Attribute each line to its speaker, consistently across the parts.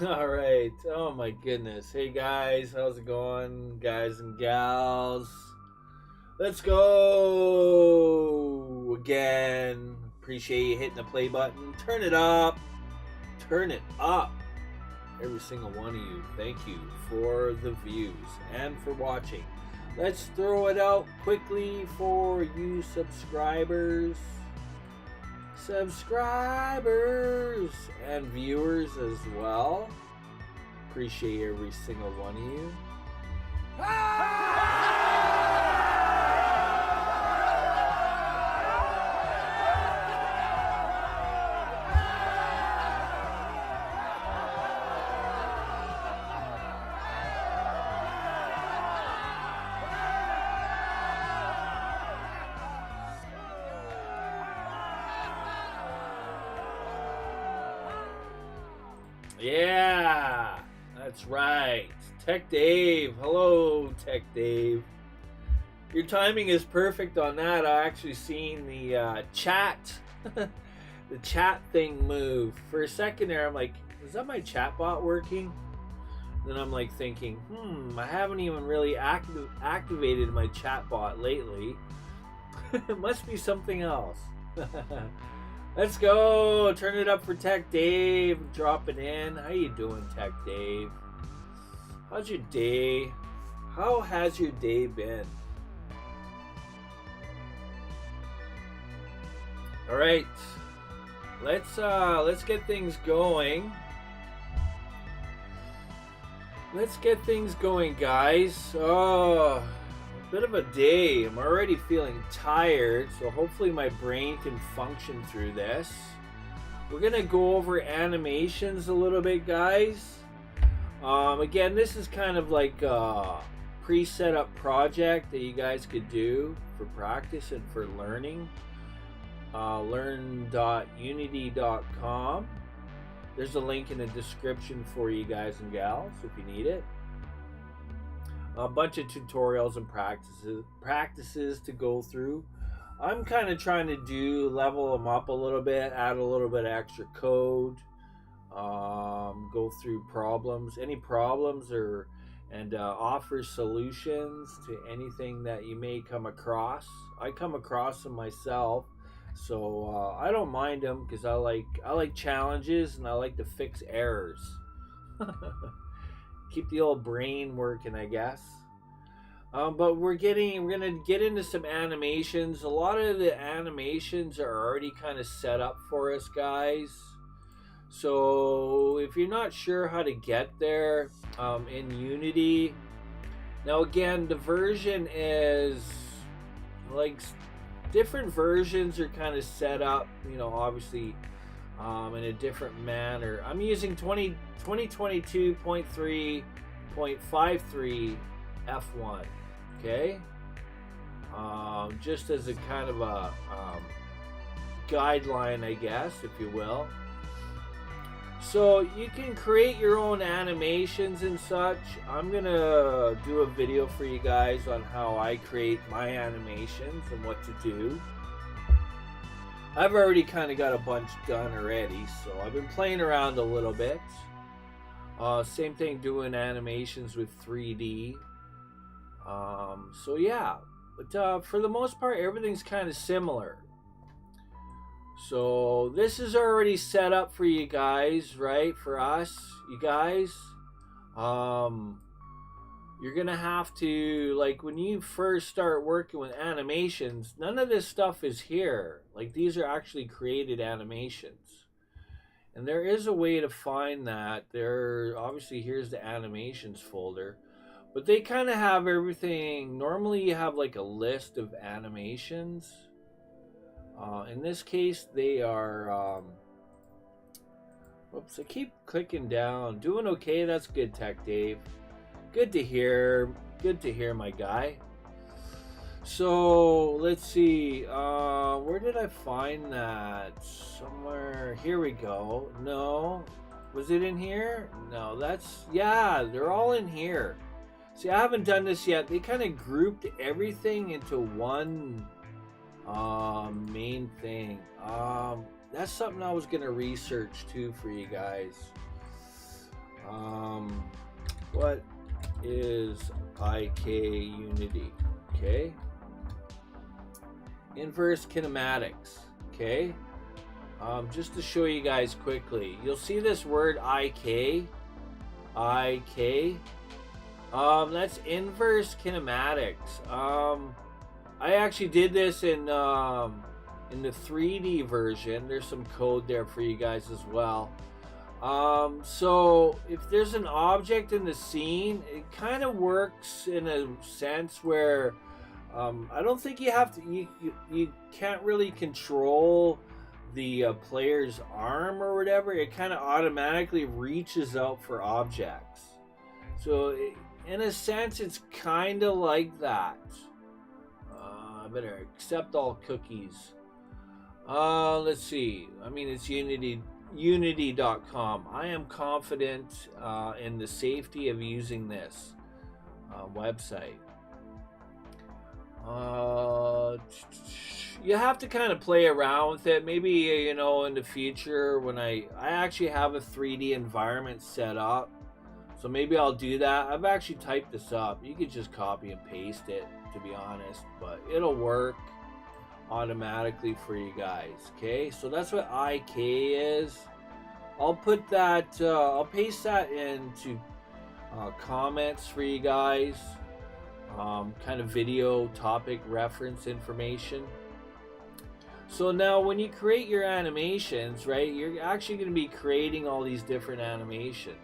Speaker 1: All right. Oh my goodness. Hey guys, how's it going, guys and gals? Let's go again. Appreciate you hitting the play button. Turn it up. Turn it up. Every single one of you. Thank you for the views and for watching. Let's throw it out quickly for you subscribers. Subscribers and viewers as well. Appreciate every single one of you. Yeah, that's right. Tech Dave. Hello, Tech Dave. Your timing is perfect on that. I actually seen the chat, the chat thing move. For a second there, I'm like, is that my chat bot working? Then I'm like thinking, I haven't even really activated my chat bot lately. It must be something else. Let's go. Turn it up for Tech Dave. Dropping in. How you doing, Tech Dave? How's your day? How has your day been? All right. Let's get things going. Let's get things going, guys. Oh, bit of a day. I'm already feeling tired, so hopefully my brain can function through this. We're gonna go over animations a little bit, guys. Again, this is kind of like a pre-set up project that you guys could do for practice and for learning. Learn.unity.com. There's a link in the description for you guys and gals if you need it. A bunch of tutorials and practices to go through. I'm kind of trying to level them up a little bit, add a little bit of extra code, go through any problems and offer solutions to anything that you may come across. I come across them myself, so I don't mind them because I like challenges and I like to fix errors. Keep the old brain working, I guess. But we're gonna get into some animations. A lot of the animations are already kind of set up for us, guys. So if you're not sure how to get there in Unity, now again, the version is like different versions are kind of set up, obviously in a different manner. I'm using 2022.3.53 F1, okay? Just as a kind of a guideline, I guess, if you will. So you can create your own animations and such. I'm gonna do a video for you guys on how I create my animations and what to do. I've already kind of got a bunch done already, so I've been playing around a little bit. Same thing doing animations with 3D. So yeah, but for the most part, everything's kind of similar. So this is already set up for you guys, right? For us, you guys. You're gonna have to, like, when you first start working with animations, none of this stuff is here. Like, these are actually created animations. And there is a way to find that. Obviously, here's the animations folder. But they kind of have everything. Normally, you have like a list of animations. In this case, they are. Whoops, I keep clicking down. Doing okay. That's good, Tech Dave. Good to hear. Good to hear, my guy. So let's see. Where did I find that? Somewhere. Here we go. No. Was it in here? No, they're all in here. See, I haven't done this yet. They kind of grouped everything into one main thing. That's something I was going to research too for you guys. What is IK Unity? Okay. Inverse kinematics. Okay. Just to show you guys quickly, you'll see this word IK. That's inverse kinematics. I actually did this in the 3D version. There's some code there for you guys as well. So if there's an object in the scene, it kind of works in a sense where I don't think you have to. You can't really control the player's arm or whatever. It kind of automatically reaches out for objects. So in a sense, it's kind of like that. I better accept all cookies. Let's see. I mean, it's unity.com. I am confident in the safety of using this website. You have to kind of play around with it. Maybe, you know, in the future when I actually have a 3D environment set up. So maybe I'll do that. I've actually typed this up. You could just copy and paste it, to be honest, but it'll work automatically for you guys. Okay, so that's what IK is. I'll put that, I'll paste that into comments for you guys. Kind of video topic reference information. So now when you create your animations, right, you're actually going to be creating all these different animations,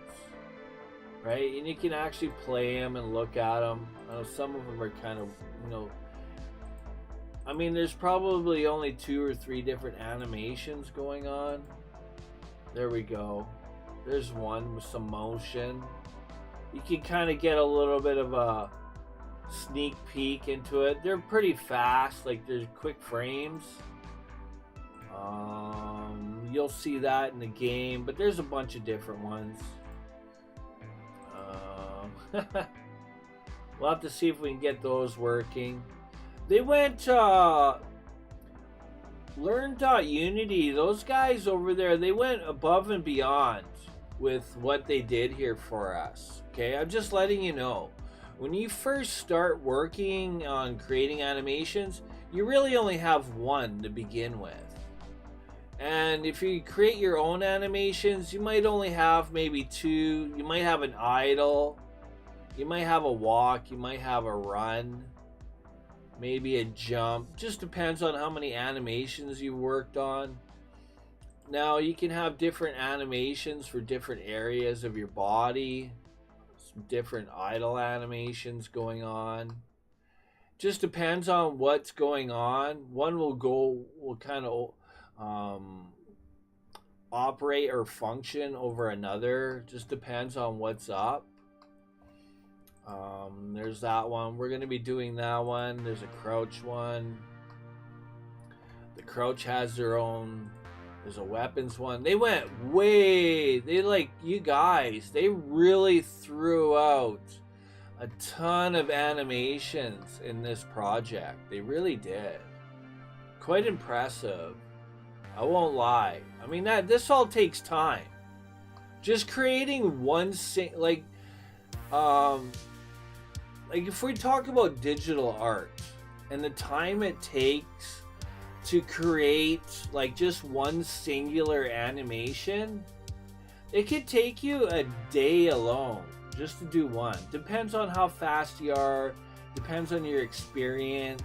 Speaker 1: right? And you can actually play them and look at them. Some of them are kind of, you know, I mean, there's probably only 2 or 3 different animations going on. There we go. There's one with some motion. You can kind of get a little bit of a sneak peek into it. They're pretty fast, like there's quick frames. You'll see that in the game, but there's a bunch of different ones. We'll have to see if we can get those working. They went Learn.Unity, those guys over there, they went above and beyond with what they did here for us. Okay, I'm just letting you know. When you first start working on creating animations, you really only have one to begin with. And if you create your own animations, you might only have maybe 2. You might have an idle, you might have a walk, you might have a run, maybe a jump. Just depends on how many animations you worked on. Now you can have different animations for different areas of your body, some different idle animations going on. Just depends on what's going on. One will kind of operate or function over another. Just depends on what's up. There's that one. We're going to be doing that one. There's a crouch one. The crouch has their own. There's a weapons one. They went way. They like, you guys, they really threw out a ton of animations in this project. They really did. Quite impressive. I won't lie. I mean, this all takes time. Just creating one like if we talk about digital art and the time it takes to create like just one singular animation, it could take you a day alone just to do one. Depends on how fast you are, depends on your experience.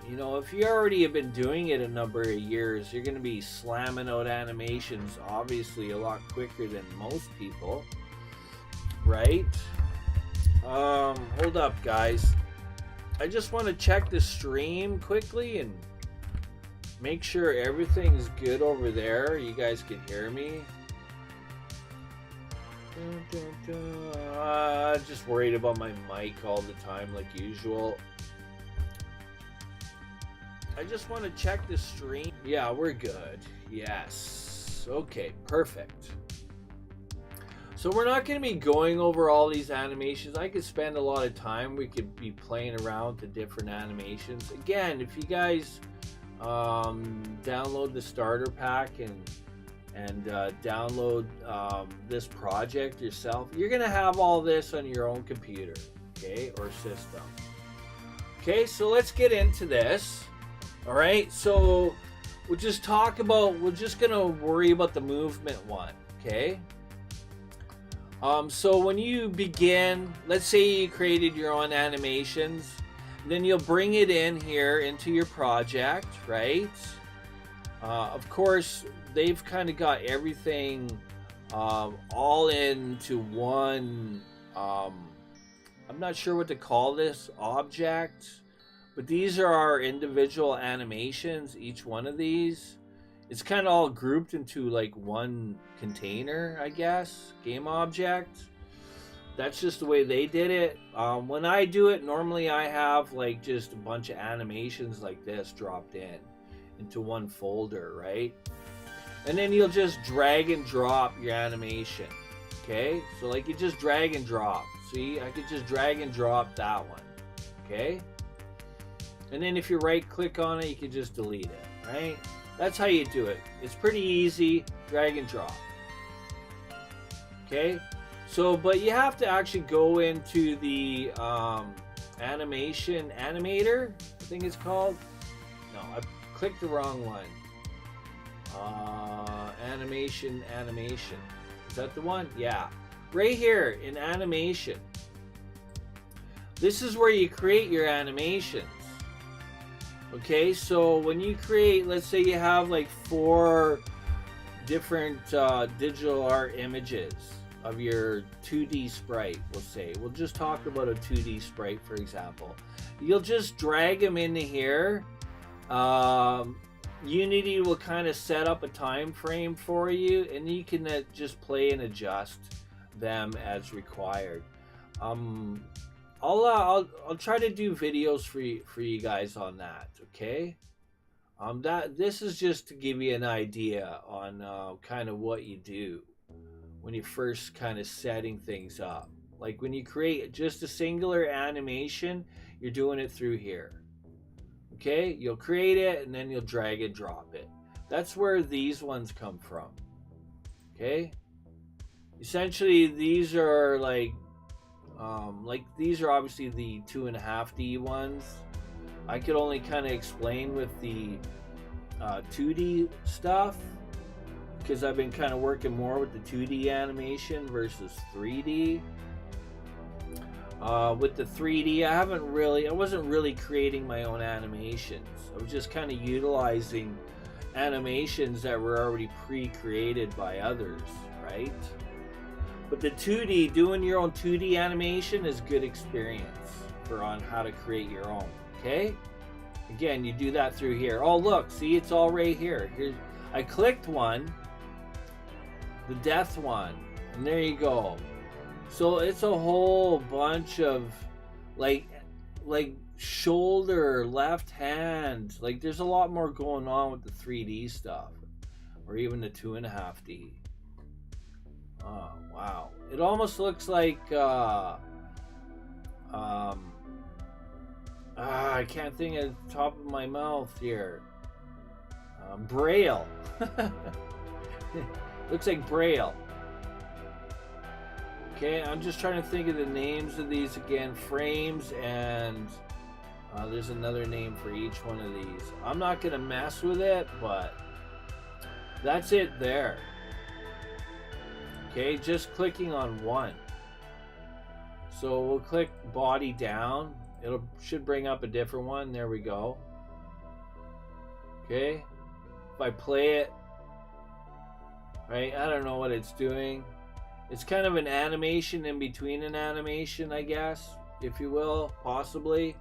Speaker 1: You know, if you already have been doing it a number of years, you're going to be slamming out animations obviously a lot quicker than most people, right? Hold up, guys. I just want to check the stream quickly and make sure everything's good over there. You guys can hear me. Just worried about my mic all the time like usual. I just want to check the stream. Yeah, we're good. Yes. Okay, perfect. So we're not going to be going over all these animations. I could spend a lot of time. We could be playing around to different animations. Again, if you guys download the starter pack and download this project yourself, you're gonna have all this on your own computer, okay, or system. Okay, so let's get into this. All right, so we're just gonna worry about the movement one, okay? So when you begin, let's say you created your own animations, then you'll bring it in here into your project, right? Of course, they've kind of got everything all into one, I'm not sure what to call this object, but these are our individual animations, each one of these. It's kind of all grouped into like one container, I guess, game object. That's just the way they did it. When I do it, normally I have like just a bunch of animations like this dropped in into one folder, right? And then you'll just drag and drop your animation. Okay, so like you just drag and drop. See, I could just drag and drop that one. Okay, and then if you right click on it, you can just delete it, right? That's how you do it. It's pretty easy, drag and drop. Okay, so but you have to actually go into the Animator, I think it's called. No, I clicked the wrong one. Animation. Is that the one? Yeah. Right here in animation. This is where you create your animations. Okay, so when you create, let's say you have like 4 different digital art images of your 2D sprite, we'll say. We'll just talk about a 2D sprite, for example. You'll just drag them into here. Unity will kind of set up a time frame for you, and you can just play and adjust them as required. I'll try to do videos for you guys on that, okay? This is just to give you an idea on kind of what you do when you first kind of setting things up. Like when you create just a singular animation, you're doing it through here. Okay, you'll create it and then you'll drag and drop it. That's where these ones come from. Okay, essentially these are like these are obviously the 2.5D ones. I could only kind of explain with the 2D stuff because I've been kind of working more with the 2D animation versus 3D. With the 3D, I wasn't really creating my own animations. I was just kind of utilizing animations that were already pre-created by others, right? But the 2D, doing your own 2D animation is good experience on how to create your own, okay? Again, you do that through here. Oh, look, see, it's all right here. I clicked one, the death one, and there you go. So it's a whole bunch of like shoulder, left hand. Like there's a lot more going on with the 3D stuff, or even the 2.5D. Oh wow! It almost looks like I can't think of the top of my mouth here. Braille. Looks like Braille. Okay, I'm just trying to think of the names of these again. Frames, and there's another name for each one of these. I'm not going to mess with it, but that's it there. Okay, just clicking on one. So we'll click body down. It should bring up a different one. There we go. Okay, if I play it, right, I don't know what it's doing. It's kind of an animation in between an animation, I guess, if you will, possibly.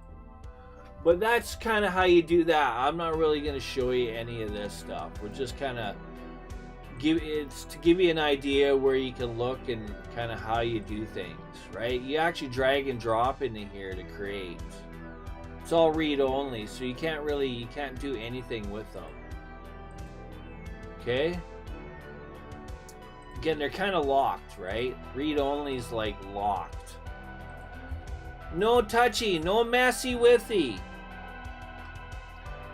Speaker 1: But that's kind of how you do that. I'm not really going to show you any of this stuff. We're just kind of give you an idea where you can look and kind of how you do things, right? You actually drag and drop into here to create. It's all read only, so you can't do anything with them. Okay? Again, they're kind of locked, right? Read only is like locked. No touchy, no messy withy.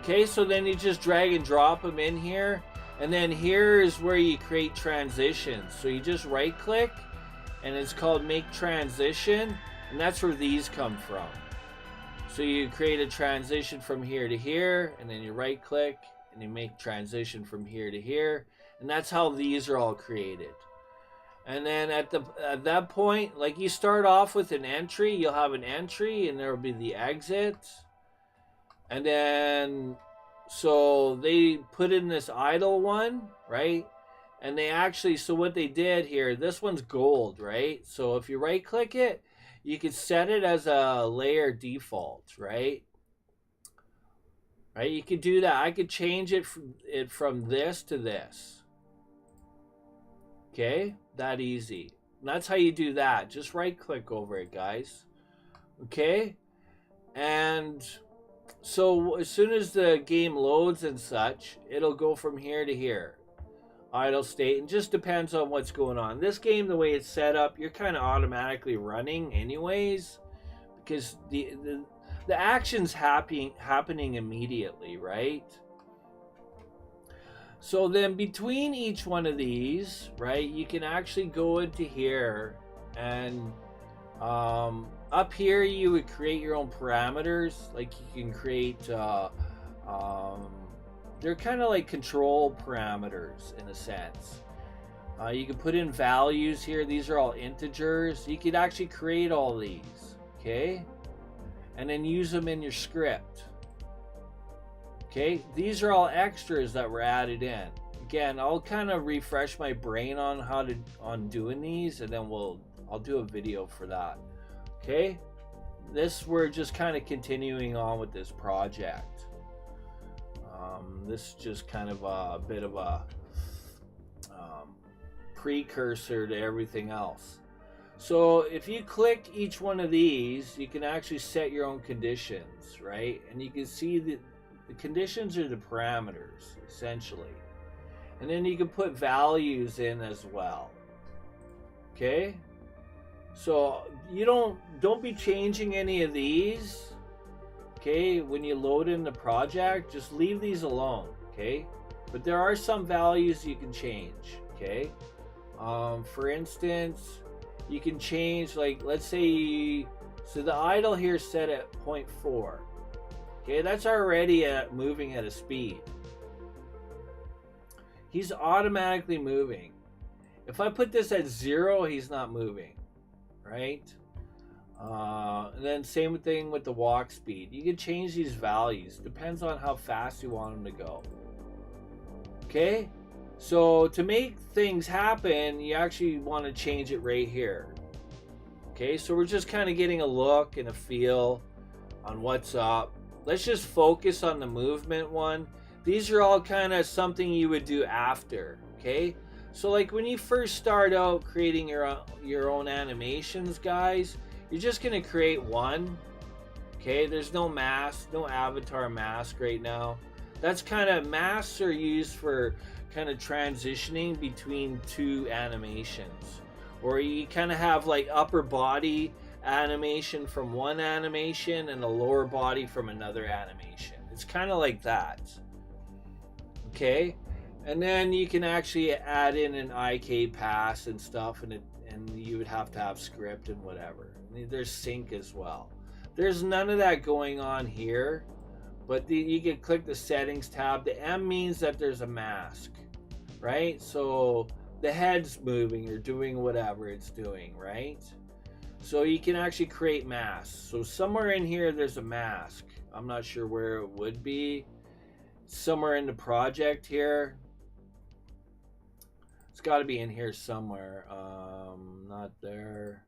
Speaker 1: Okay, so then you just drag and drop them in here, And then here is where you create transitions. So you just right click and it's called make transition, and that's where these come from. So you create a transition from here to here, and then you right click and you make transition from here to here, and that's how these are all created. And then at that point, like you start off with an entry, you'll have an entry and there will be the exit. And then so they put in this idle one, right? And they actually, so what they did here, this one's gold, right? So if you right click it, you could set it as a layer default, right? Right, you could do that. I could change it from this to this. Okay, that easy. And that's how you do that. Just right click over it, guys. Okay, and so as soon as the game loads and such, it'll go from here to here. Idle state, and just depends on what's going on. This game, the way it's set up, you're kind of automatically running anyways, because the action's happening immediately, right? So then between each one of these, right, you can actually go into here, and up here you would create your own parameters. Like you can create they're kind of like control parameters in a sense. You can put in values here. These are all integers. You could actually create all these, okay, and then use them in your script. Okay, these are all extras that were added in. Again, I'll kind of refresh my brain on doing these, and then I'll do a video for that. Okay, we're just kind of continuing on with this project. This is just kind of a bit of a precursor to everything else. So if you click each one of these, you can actually set your own conditions, right? And you can see that the conditions are the parameters, essentially. And then you can put values in as well. Okay? So you don't be changing any of these. Okay, when you load in the project, just leave these alone, okay? But there are some values you can change, okay? For instance, you can change, like, let's say, so the idle here is set at 0.4. Okay, that's already moving at a speed. He's automatically moving. If I put this at 0, he's not moving, right? And then same thing with the walk speed. You can change these values. Depends on how fast you want them to go. Okay? So to make things happen, you actually want to change it right here. Okay, so we're just kind of getting a look and a feel on what's up. Let's just focus on the movement one. These are all kind of something you would do after. Okay? So like when you first start out creating your own animations, guys, you're just going to create one. Okay, there's no mask, no avatar mask right now. That's kind of, masks are used for kind of transitioning between two animations. Or you kind of have like upper body animation from one animation and a lower body from another animation. It's kind of like that. Okay, and then you can actually add in an IK pass and stuff, and you would have to have script and whatever. There's sync as well. There's none of that going on here, but you can click the settings tab. The M means that there's a mask, right? So the head's moving or doing whatever it's doing, right? So you can actually create masks. So somewhere in here there's a mask. I'm not sure where it would be. Somewhere in the project here. It's got to be in here somewhere. Not there.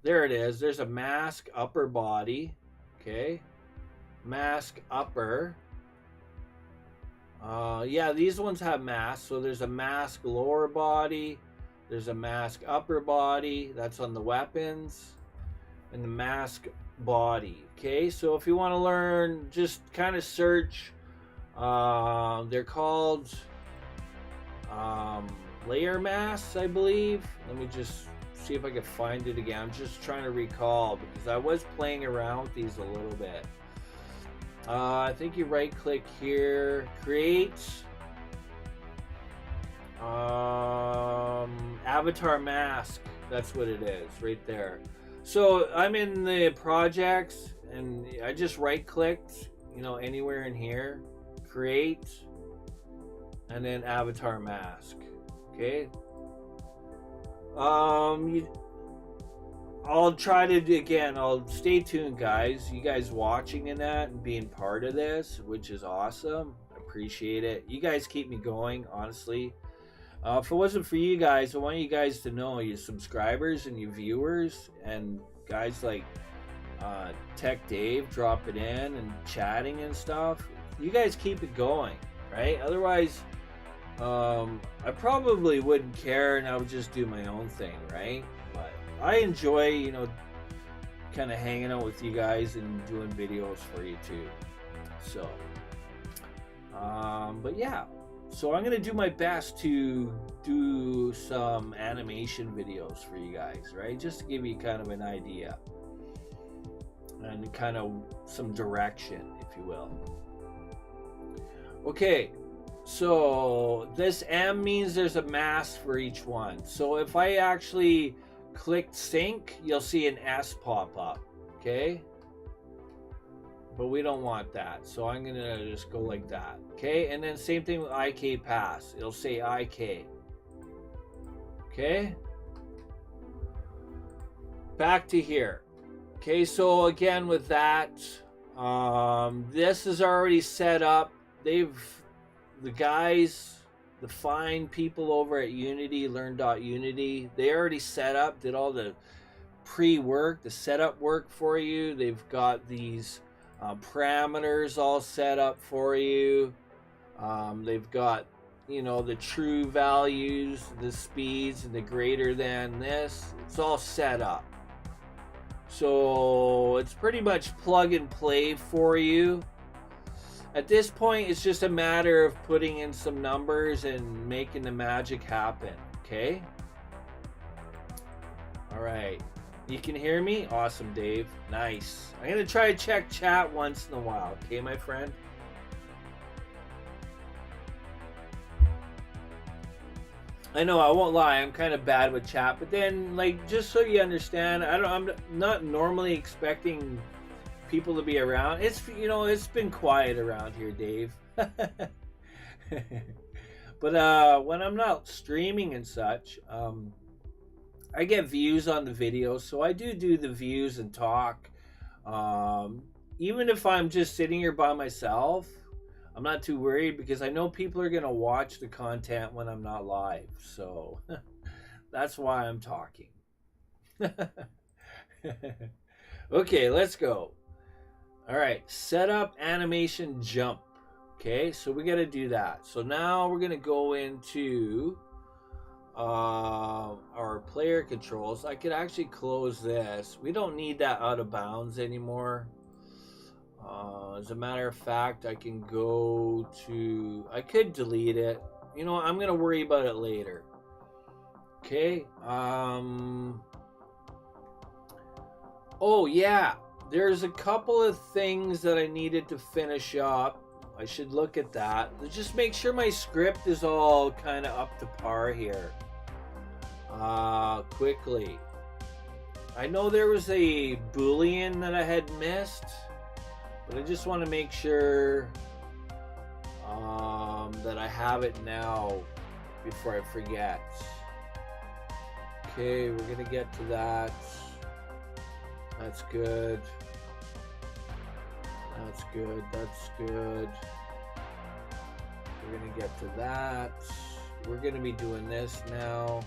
Speaker 1: There it is. There's a mask upper body. Okay. Mask upper. Yeah, these ones have masks. So there's a mask lower body. There's a mask upper body. That's on the weapons. And the mask body. Okay. So if you want to learn, just kind of search. They're called layer masks, I believe. Let me just see if I can find it again. I'm just trying to recall because I was playing around with these a little bit. I think you right click here, create, Avatar mask. That's what it is right there. So I'm in the projects and I just right clicked, anywhere in here, create, and then avatar mask. Okay. I'll try to again. I'll stay tuned, guys. You guys watching in that and being part of this, which is awesome. Appreciate it. You guys keep me going, honestly. If it wasn't for you guys, I want you guys to know, your subscribers and your viewers, and guys like Tech Dave dropping in and chatting and stuff. You guys keep it going, right? Otherwise, I probably wouldn't care and I would just do my own thing, right? But I enjoy, kind of hanging out with you guys and doing videos for you too. So, but yeah. So I'm going to do my best to do some animation videos for you guys, right? Just to give you kind of an idea and kind of some direction, if you will. Okay, so this M means there's a mask for each one. So if I actually click sync, you'll see an S pop up, okay? But we don't want that, so I'm gonna just go like that, okay? And then same thing with IK pass. It'll say IK, okay? Back to here, okay? So again with that, this is already set up. The guys, the fine people over at Unity, learn.unity, they already set up, did all the pre-work, the setup work for you. They've got these parameters all set up for you. They've got, the true values, the speeds, and the greater than this. It's all set up. So it's pretty much plug and play for you. At this point, it's just a matter of putting in some numbers and making the magic happen, okay? All right. You can hear me? Awesome, Dave. Nice. I'm going to try to check chat once in a while. Okay, my friend? I know, I won't lie. I'm kind of bad with chat. But then, just so you understand, I'm not normally expecting people to be around. It's been quiet around here, Dave. But when I'm not streaming and such, I get views on the videos, so I do the views and talk. Even if I'm just sitting here by myself, I'm not too worried because I know people are going to watch the content when I'm not live. So that's why I'm talking. Okay, let's go. All right, set up animation jump. Okay, so we got to do that. So now we're going to go into our player controls. I could actually close this. We don't need that out of bounds anymore. As a matter of fact, I can go to, I could delete it. I'm gonna worry about it later. Okay. Oh yeah, there's a couple of things that I needed to finish up. I should look at that. Just make sure my script is all kind of up to par here. Quickly. I know there was a Boolean that I had missed, but I just want to make sure that I have it now before I forget. Okay, we're gonna get to that. That's good. That's good. That's good. We're gonna get to that. We're gonna be doing this now.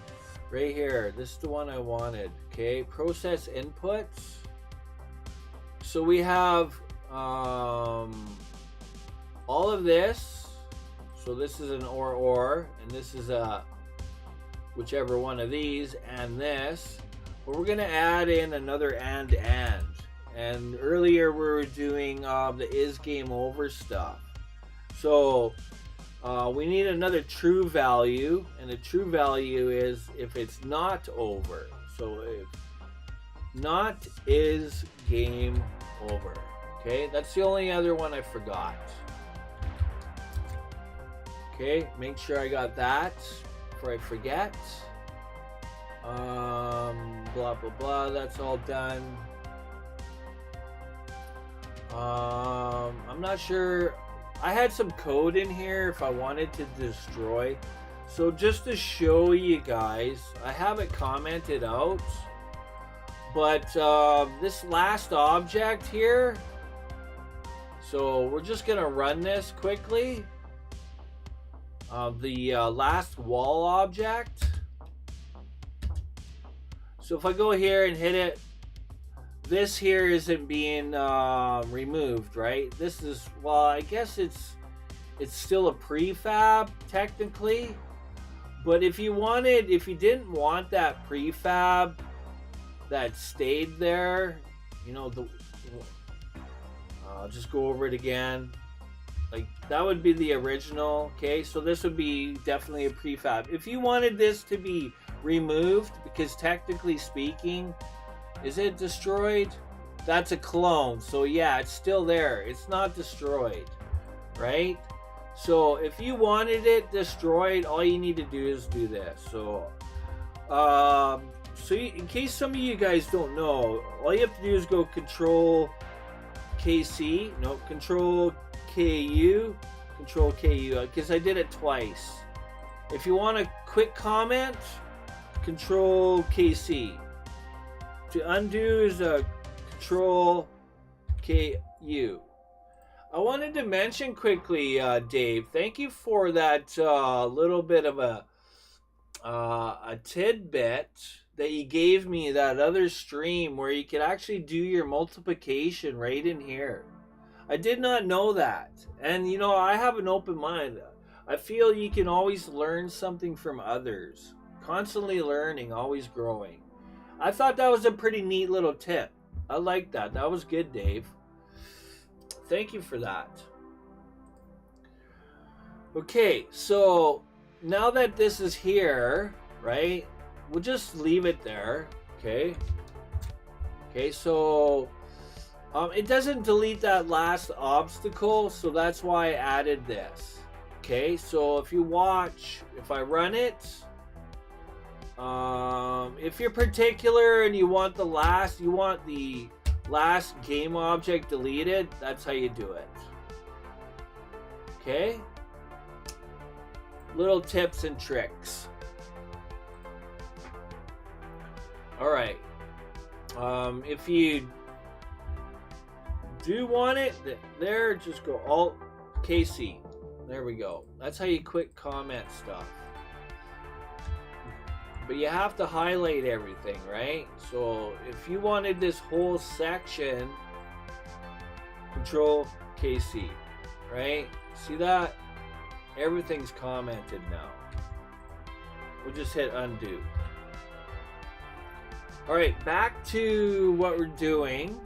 Speaker 1: Right here. This is the one I wanted. Okay, process inputs. So we have all of this. So this is an or, and this is a whichever one of these, and this. But we're gonna add in another and. And earlier we were doing the is game over stuff. So we need another true value, and the true value is if it's not over. So if not is game over. Okay, that's the only other one I forgot. Okay, make sure I got that. before I forget. Blah blah blah, that's all done. I'm not sure. I had some code in here if I wanted to destroy. So just to show you guys, I have it commented out. But this last object here, so we're just gonna run this quickly. The last wall object. So if I go here and hit it, this here isn't being removed, right? This is, well, I guess it's still a prefab technically. But if you didn't want that prefab that stayed there, you know, I'll just go over it again. Like, that would be the original, okay? So this would be definitely a prefab. If you wanted this to be removed, because technically speaking, is it destroyed? That's a clone. So yeah, it's still there. It's not destroyed, right? So if you wanted it destroyed, all you need to do is do this. So, in case some of you guys don't know, all you have to do is go Control KC, no, Control KU, Control KU, because I did it twice. If you want a quick comment, Control KC. To undo is a Control KU. I wanted to mention quickly, Dave, thank you for that little bit of a tidbit that you gave me, that other stream where you could actually do your multiplication right in here. I did not know that. And, you know, I have an open mind. I feel you can always learn something from others. Constantly learning, always growing. I thought that was a pretty neat little tip. I like that. That was good, Dave. Thank you for that. Okay, so now that this is here, right, we'll just leave it there, okay? Okay, so it doesn't delete that last obstacle, so that's why I added this. Okay, so if you watch, if I run it, if you're particular and you want the last game object deleted, that's how you do it. Okay? Little tips and tricks. Alright. If you do want it, there, just go Alt KC. There we go. That's how you quick comment stuff. But you have to highlight everything, right? So if you wanted this whole section, Control KC, right? See that? Everything's commented now. We'll just hit undo. Alright, back to what we're doing.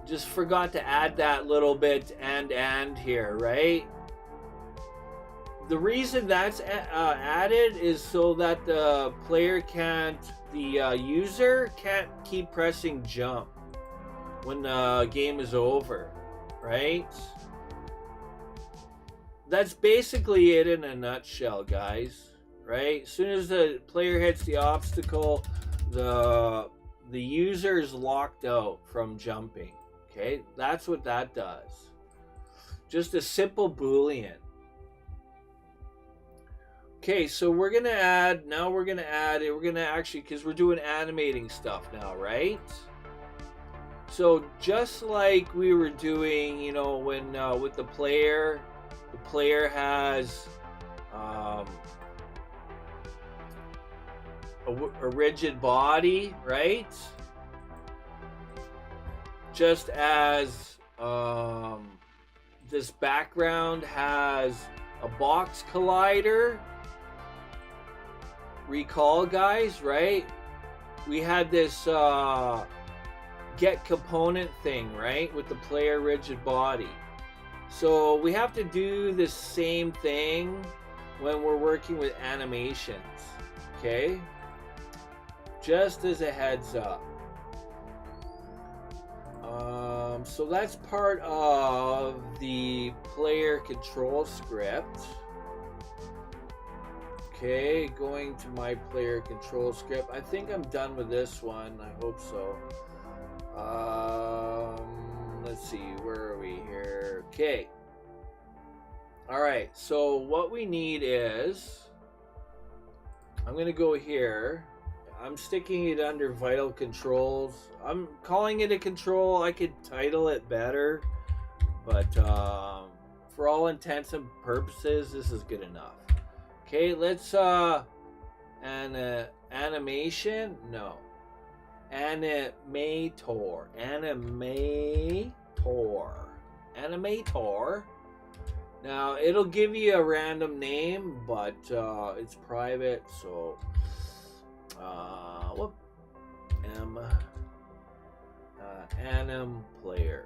Speaker 1: Just forgot to add that little bit and here, right? The reason that's added is so that the player can't, the user can't keep pressing jump when the game is over, right? That's basically it in a nutshell, guys, right? As soon as the player hits the obstacle, the user is locked out from jumping, okay? That's what that does. Just a simple Boolean. Okay, so we're gonna add it. We're gonna actually, because we're doing animating stuff now, right? So just like we were doing, you know, when with the player has a rigid body, right? Just as this background has a box collider. Recall, guys, right? We had this get component thing, right? With the player rigid body. So we have to do the same thing when we're working with animations, okay? Just as a heads up. So that's part of the player control script. Okay, going to my player control script. I think I'm done with this one. I hope so. Let's see, where are we here? Okay. All right, so what we need is, I'm going to go here. I'm sticking it under vital controls. I'm calling it a control. I could title it better, but for all intents and purposes, this is good enough. Okay, let's animation. No, animator. Now it'll give you a random name, but it's private, so anim player.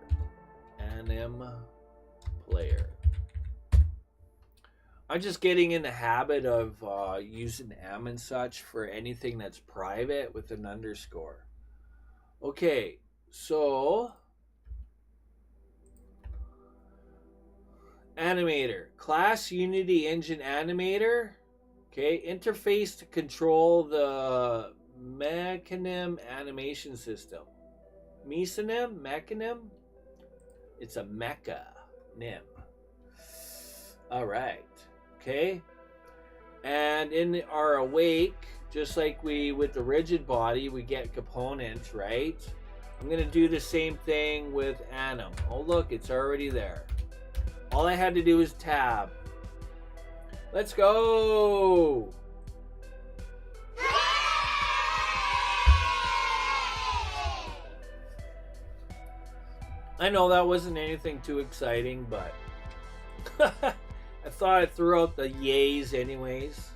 Speaker 1: I'm just getting in the habit of using am and such for anything that's private with an underscore. Okay, so Animator, class Unity Engine Animator. Okay, interface to control the mechanism animation system. Mechanism? It's a mechanism. All right. Okay. And in our awake, just like we with the rigid body, we get components, right? I'm going to do the same thing with anim. Oh, look, it's already there. All I had to do was tab. Let's go. I know that wasn't anything too exciting, but I thought I threw out the yays anyways.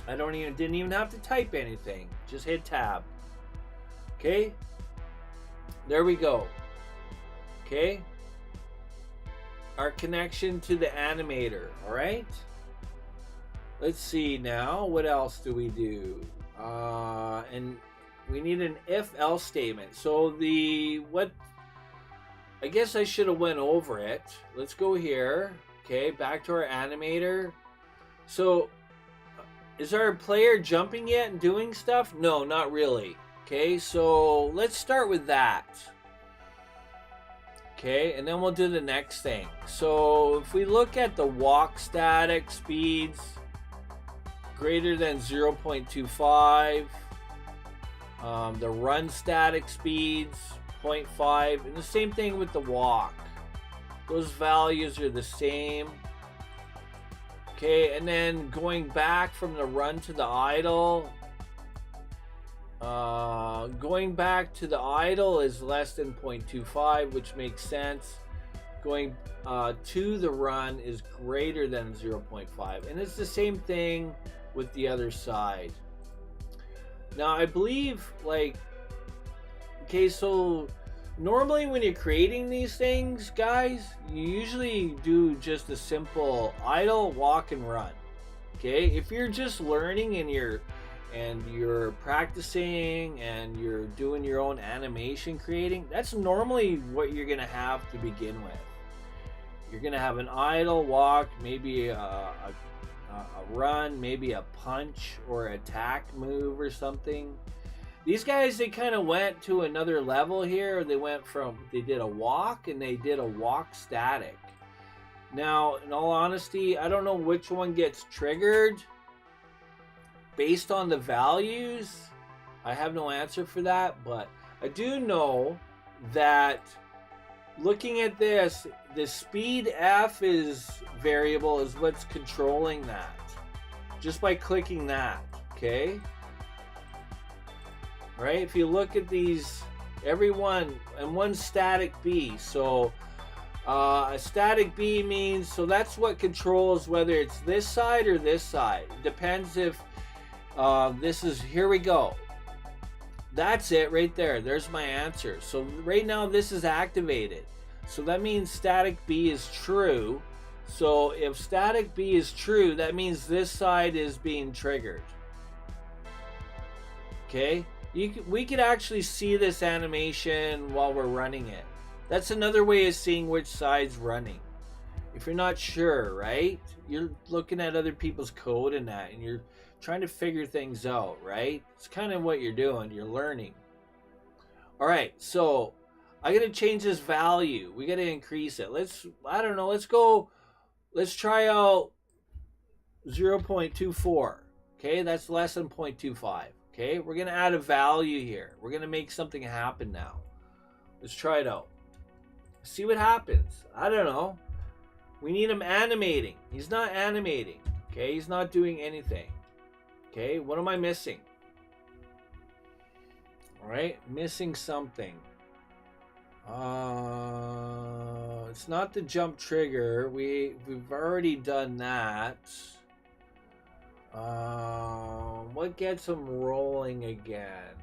Speaker 1: I didn't even have to type anything. Just hit tab. Okay? There we go. Okay? Our connection to the animator, all right? Let's see now. What else do we do? And we need an if-else statement. So I guess I should have went over it. Let's go here. Okay, back to our animator. So, is our player jumping yet and doing stuff? No, not really. Okay, so let's start with that. Okay, and then we'll do the next thing. So, if we look at the walk static speeds, greater than 0.25. The run static speeds, 0.5. And the same thing with the walk. Those values are the same. Okay, and then going back from the run to the idle. Going back to the idle is less than 0.25, which makes sense. Going to the run is greater than 0.5. And it's the same thing with the other side. Now, I believe, okay, so normally when you're creating these things, guys, you usually do just a simple idle, walk, and run. Okay, if you're just learning and you're practicing and you're doing your own animation creating, that's normally what you're gonna have to begin with. You're gonna have an idle, walk, maybe a run, maybe a punch or attack move or something. These guys, they kind of went to another level here. They did a walk and they did a walk static. Now, in all honesty, I don't know which one gets triggered based on the values. I have no answer for that, but I do know that looking at this, the speed F is variable is what's controlling that. Just by clicking that, okay? Right? If you look at these, every one, and one static B. So a static B means, so that's what controls whether it's this side or this side. It depends if this is, here we go. That's it right there. There's my answer. So right now this is activated. So that means static B is true. So if static B is true, that means this side is being triggered. Okay? We could actually see this animation while we're running it. That's another way of seeing which side's running. if you're not sure, right? You're looking at other people's code and that, and you're trying to figure things out, right? It's kind of what you're doing. You're learning. All right, so I got to change this value. We got to increase it. I don't know, let's try out 0.24. Okay, that's less than 0.25. Okay, we're going to add a value here. We're going to make something happen now. Let's try it out. See what happens. I don't know. We need him animating. He's not animating. Okay, he's not doing anything. Okay, what am I missing? All right, missing something. It's not the jump trigger. We've already done that. What gets him rolling again?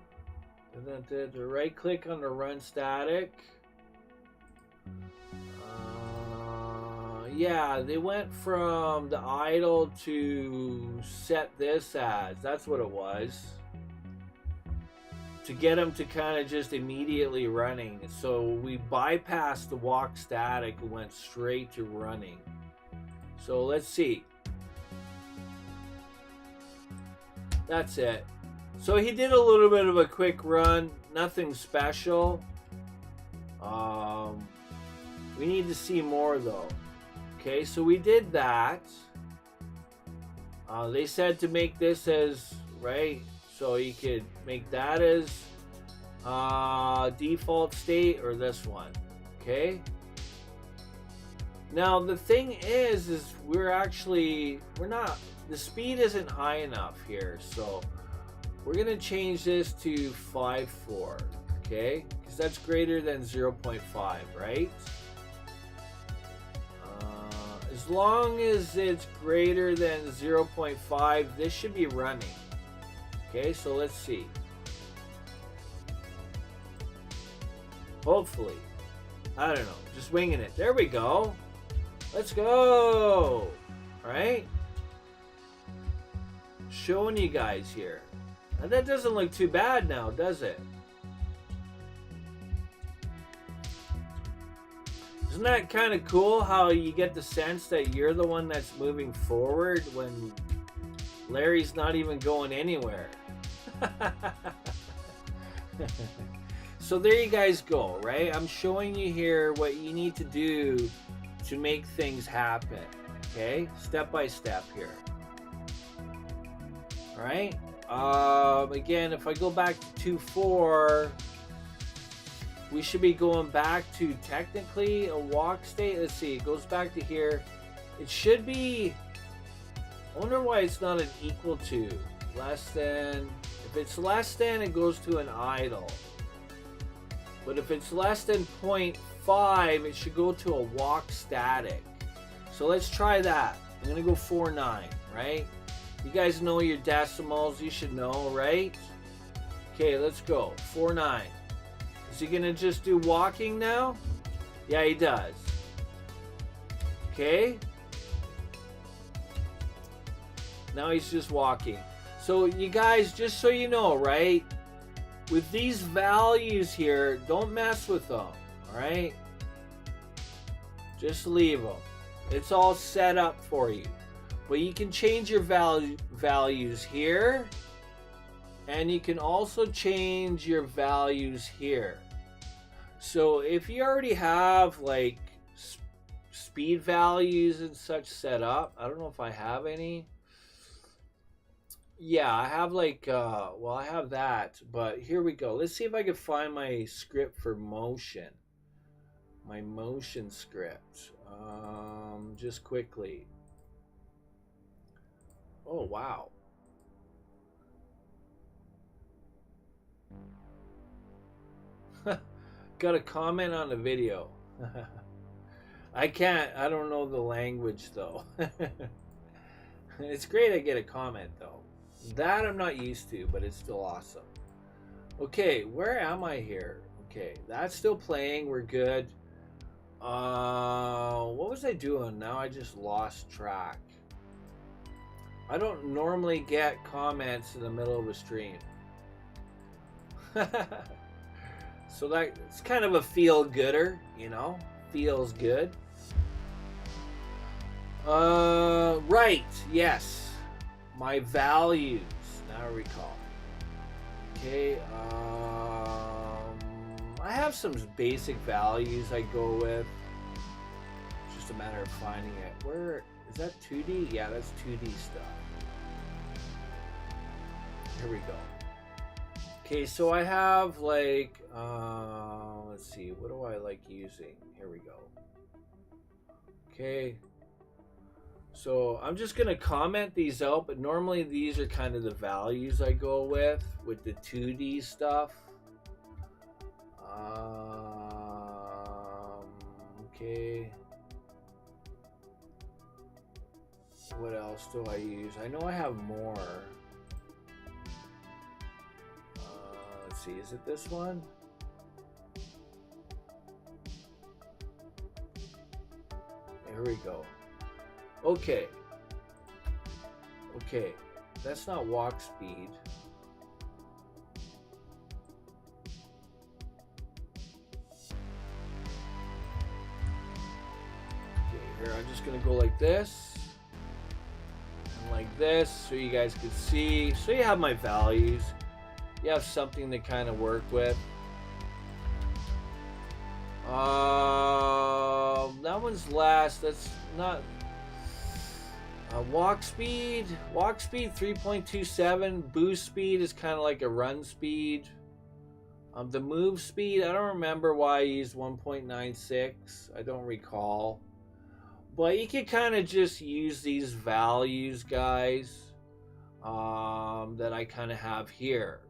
Speaker 1: The right click on the run static. Yeah, they went from the idle to set this as. That's what it was. To get them to kind of just immediately running. So we bypassed the walk static and went straight to running. So let's see. That's it. So he did a little bit of a quick run. Nothing special. We need to see more though. Okay, so we did that. They said to make this as, right? So you could make that as default state or this one. Okay. Now the thing is we're not, the speed isn't high enough here. So we're going to change this to 5.4. Okay. Because that's greater than 0.5, right? As long as it's greater than 0.5, this should be running. Okay, so let's see. Hopefully. I don't know. Just winging it. There we go. Let's go. Alright. Showing you guys here. Now that doesn't look too bad now, does it? Isn't that kind of cool how you get the sense that you're the one that's moving forward when Larry's not even going anywhere? So there you guys go, right? I'm showing you here what you need to do to make things happen. Okay, step by step here. All right. Again, if I go back to 2.4, we should be going back to technically a walk state. Let's see. It goes back to here. It should be. I wonder why it's not an equal to. Less than. If it's less than, it goes to an idle. But if it's less than 0.5, it should go to a walk static. So let's try that. I'm going to go 4.9, right? You guys know your decimals. You should know, right? Okay, let's go. 4.9. Is he going to just do walking now? Yeah, he does. Okay. Now he's just walking. So you guys, just so you know, right? With these values here, don't mess with them, all right? Just leave them. It's all set up for you. But you can change your values here. And you can also change your values here. So if you already have like speed values and such set up, I don't know if I have any. Yeah, I have like, well, I have that, but here we go. Let's see if I can find my script for motion. My motion script. Just quickly. Oh, wow. Got a comment on the video. I don't know the language though. It's great I get a comment though. That I'm not used to, but it's still awesome. Okay, where am I here? Okay, that's still playing. We're good. What was I doing? Now I just lost track. I don't normally get comments in the middle of a stream. So that's kind of a feel-gooder, you know? Feels good. Right. Yes. My values. Now I recall. Okay. I have some basic values I go with. It's just a matter of finding it. Where is that 2D? Yeah, that's 2D stuff. Here we go. Okay, so I have like, let's see, what do I like using? Here we go. Okay. So I'm just going to comment these out, but normally these are kind of the values I go with the 2D stuff. Okay. What else do I use? I know I have more. Let's see, is it this one? Here we go. Okay. Okay. That's not walk speed. Okay, here I'm just gonna go like this. And like this, so you guys can see. So you have my values. You have something to kind of work with. That one's last. That's not walk speed. Walk speed 3.27. Boost speed is kind of like a run speed. The move speed, I don't remember why I used 1.96. I don't recall. But you can kind of just use these values, guys, that I kind of have here.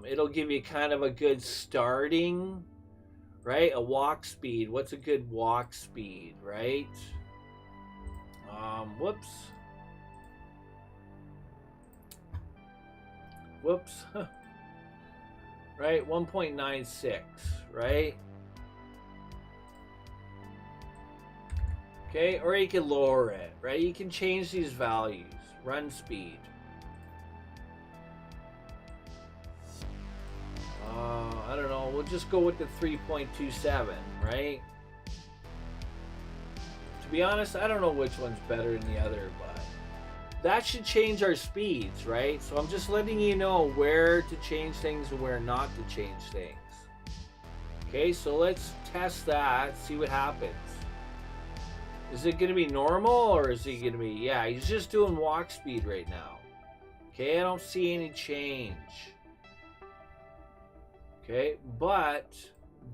Speaker 1: It'll give you kind of a good starting, right? A walk speed. What's a good walk speed, right? Whoops. Whoops. Right? 1.96, right? Okay, or you can lower it, right? You can change these values. Run speed. I don't know. We'll just go with the 3.27, right? To be honest, I don't know which one's better than the other, but that should change our speeds, right? So I'm just letting you know where to change things and where not to change things. Okay, so let's test that, see what happens. Is it going to be normal or is he going to be... Yeah, he's just doing walk speed right now. Okay, I don't see any change. Okay, but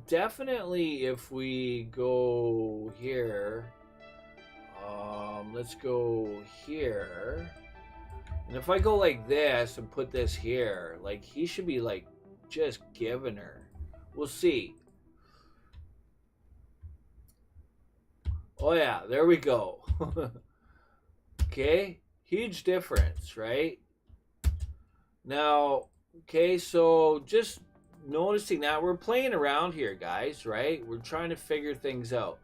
Speaker 1: definitely if we go here, let's go here. And if I go like this and put this here, like he should be like just giving her. We'll see. Oh yeah, there we go. Okay, huge difference, right? Now, okay, so just noticing that we're playing around here, guys, right? We're trying to figure things out.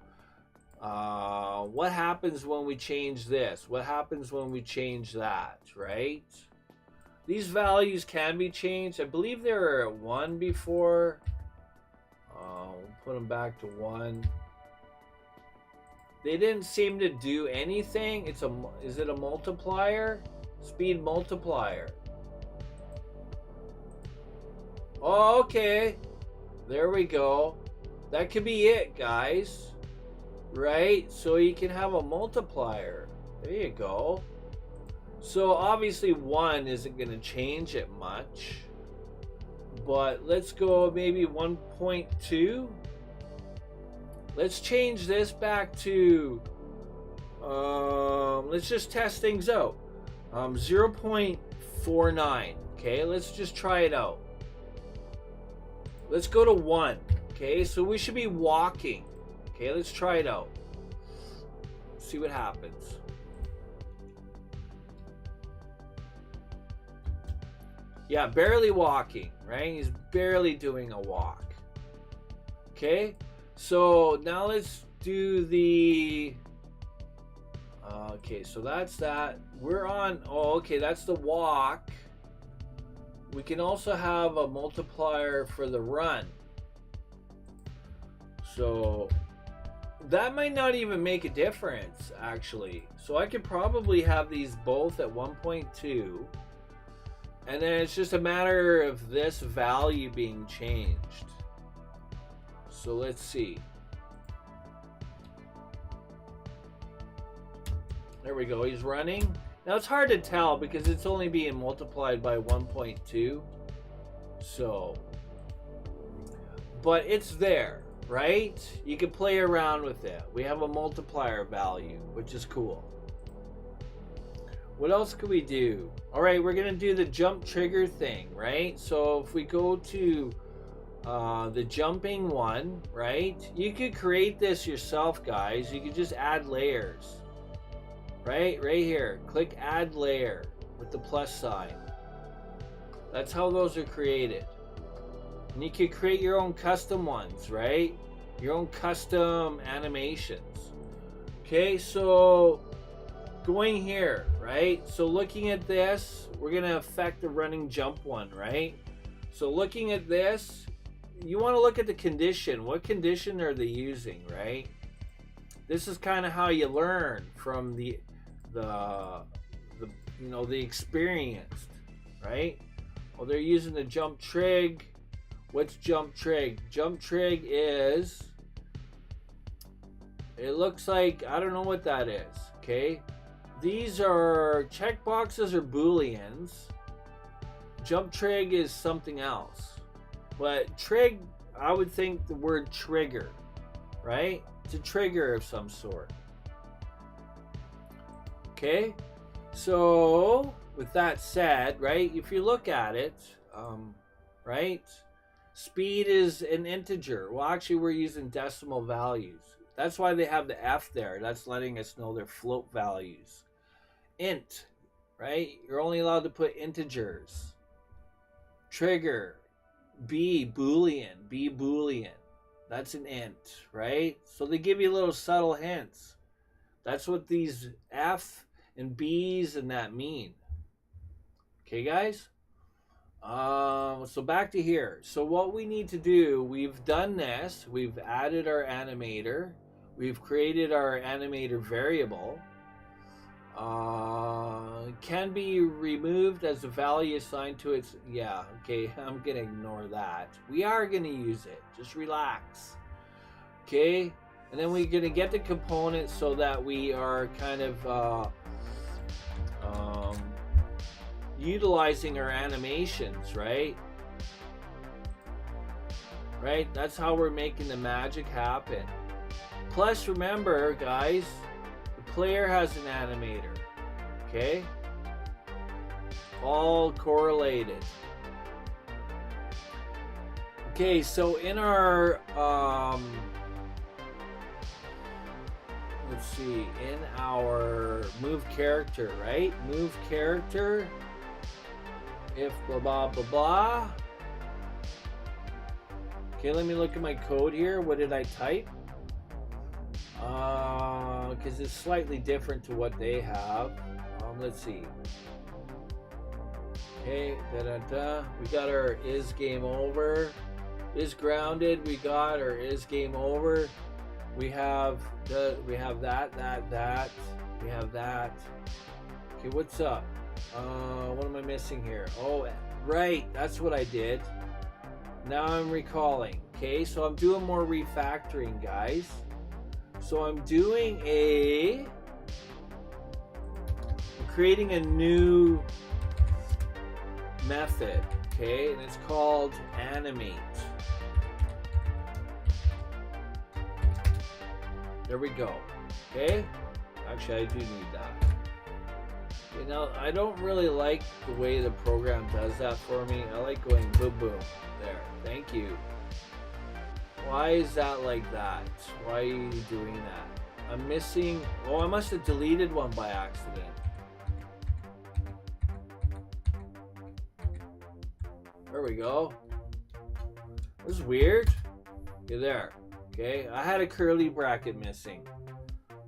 Speaker 1: What happens when we change this? What happens when we change that, right? These values can be changed. I believe they were at 1 before. We'll put them back to 1. They didn't seem to do anything. Is it a multiplier? Speed multiplier. Oh, okay. There we go. That could be it, guys. Right? So you can have a multiplier. There you go. So obviously 1 isn't going to change it much. But let's go maybe 1.2. Let's change this back to, let's just test things out. 0.49. Okay, let's just try it out. Let's go to 1. Okay, so we should be walking. Okay, let's try it out. See what happens. Yeah, barely walking, right? He's barely doing a walk. Okay, so now let's do the... okay, so that's that. We're on... Oh, okay, that's the walk. We can also have a multiplier for the run. So that might not even make a difference, actually. So I could probably have these both at 1.2. And then it's just a matter of this value being changed. So let's see. There we go, he's running. Now it's hard to tell because it's only being multiplied by 1.2. So, but it's there, right? You can play around with it. We have a multiplier value, which is cool. What else could we do? All right, we're gonna do the jump trigger thing, right? So if we go to the jumping one, right? You could create this yourself, guys. You could just add layers, right? Right here, click add layer with the plus sign. That's how those are created. And you could create your own custom ones, right? Your own custom animations. Okay, so going here, right? So looking at this, we're gonna affect the running jump one, right? So looking at this, you want to look at the condition. What condition are they using, right? This is kind of how you learn from the you know, the experienced, right? Well, they're using the jump trig. What's jump trig? Jump trig is, it looks like, I don't know what that is, okay? These are checkboxes or booleans. Jump trig is something else. But trig, I would think the word trigger, right? It's a trigger of some sort. Okay, so with that said, right, if you look at it, right, speed is an integer. Well, actually, we're using decimal values. That's why they have the F there. That's letting us know they're float values. Int, right? You're only allowed to put integers. Trigger, B, Boolean. That's an int, right? So they give you little subtle hints. That's what these F and B's and that mean. Okay, guys? So back to here. So what we need to do, we've done this. We've added our animator. We've created our animator variable. Can be removed as a value assigned to its, yeah, okay, I'm gonna ignore that. We are gonna use it, just relax. Okay, and then we're gonna get the components so that we are kind of utilizing our animations, right? Right, that's how we're making the magic happen. Plus, remember, guys, the player has an animator, okay? All correlated. Okay, so in our let's see, in our move character, right? Move character, if blah blah blah blah. Okay, let me look at my code here. What did I type? Because it's slightly different to what they have. Let's see. Okay, we got our is game over, is grounded. We got our is game over. We have that. We have that. We have that. Okay, what's up? What am I missing here? Oh, right. That's what I did. Now I'm recalling. Okay, so I'm doing more refactoring, guys. So I'm doing I'm creating a new method, okay, and it's called animate. There we go. Okay, actually I do need that. You know, I don't really like the way the program does that for me. I like going boom boom. There, thank you. Why is that like that? Why are you doing that? I'm missing, oh, I must have deleted one by accident. There we go. This is weird. Okay, there. Okay, I had a curly bracket missing.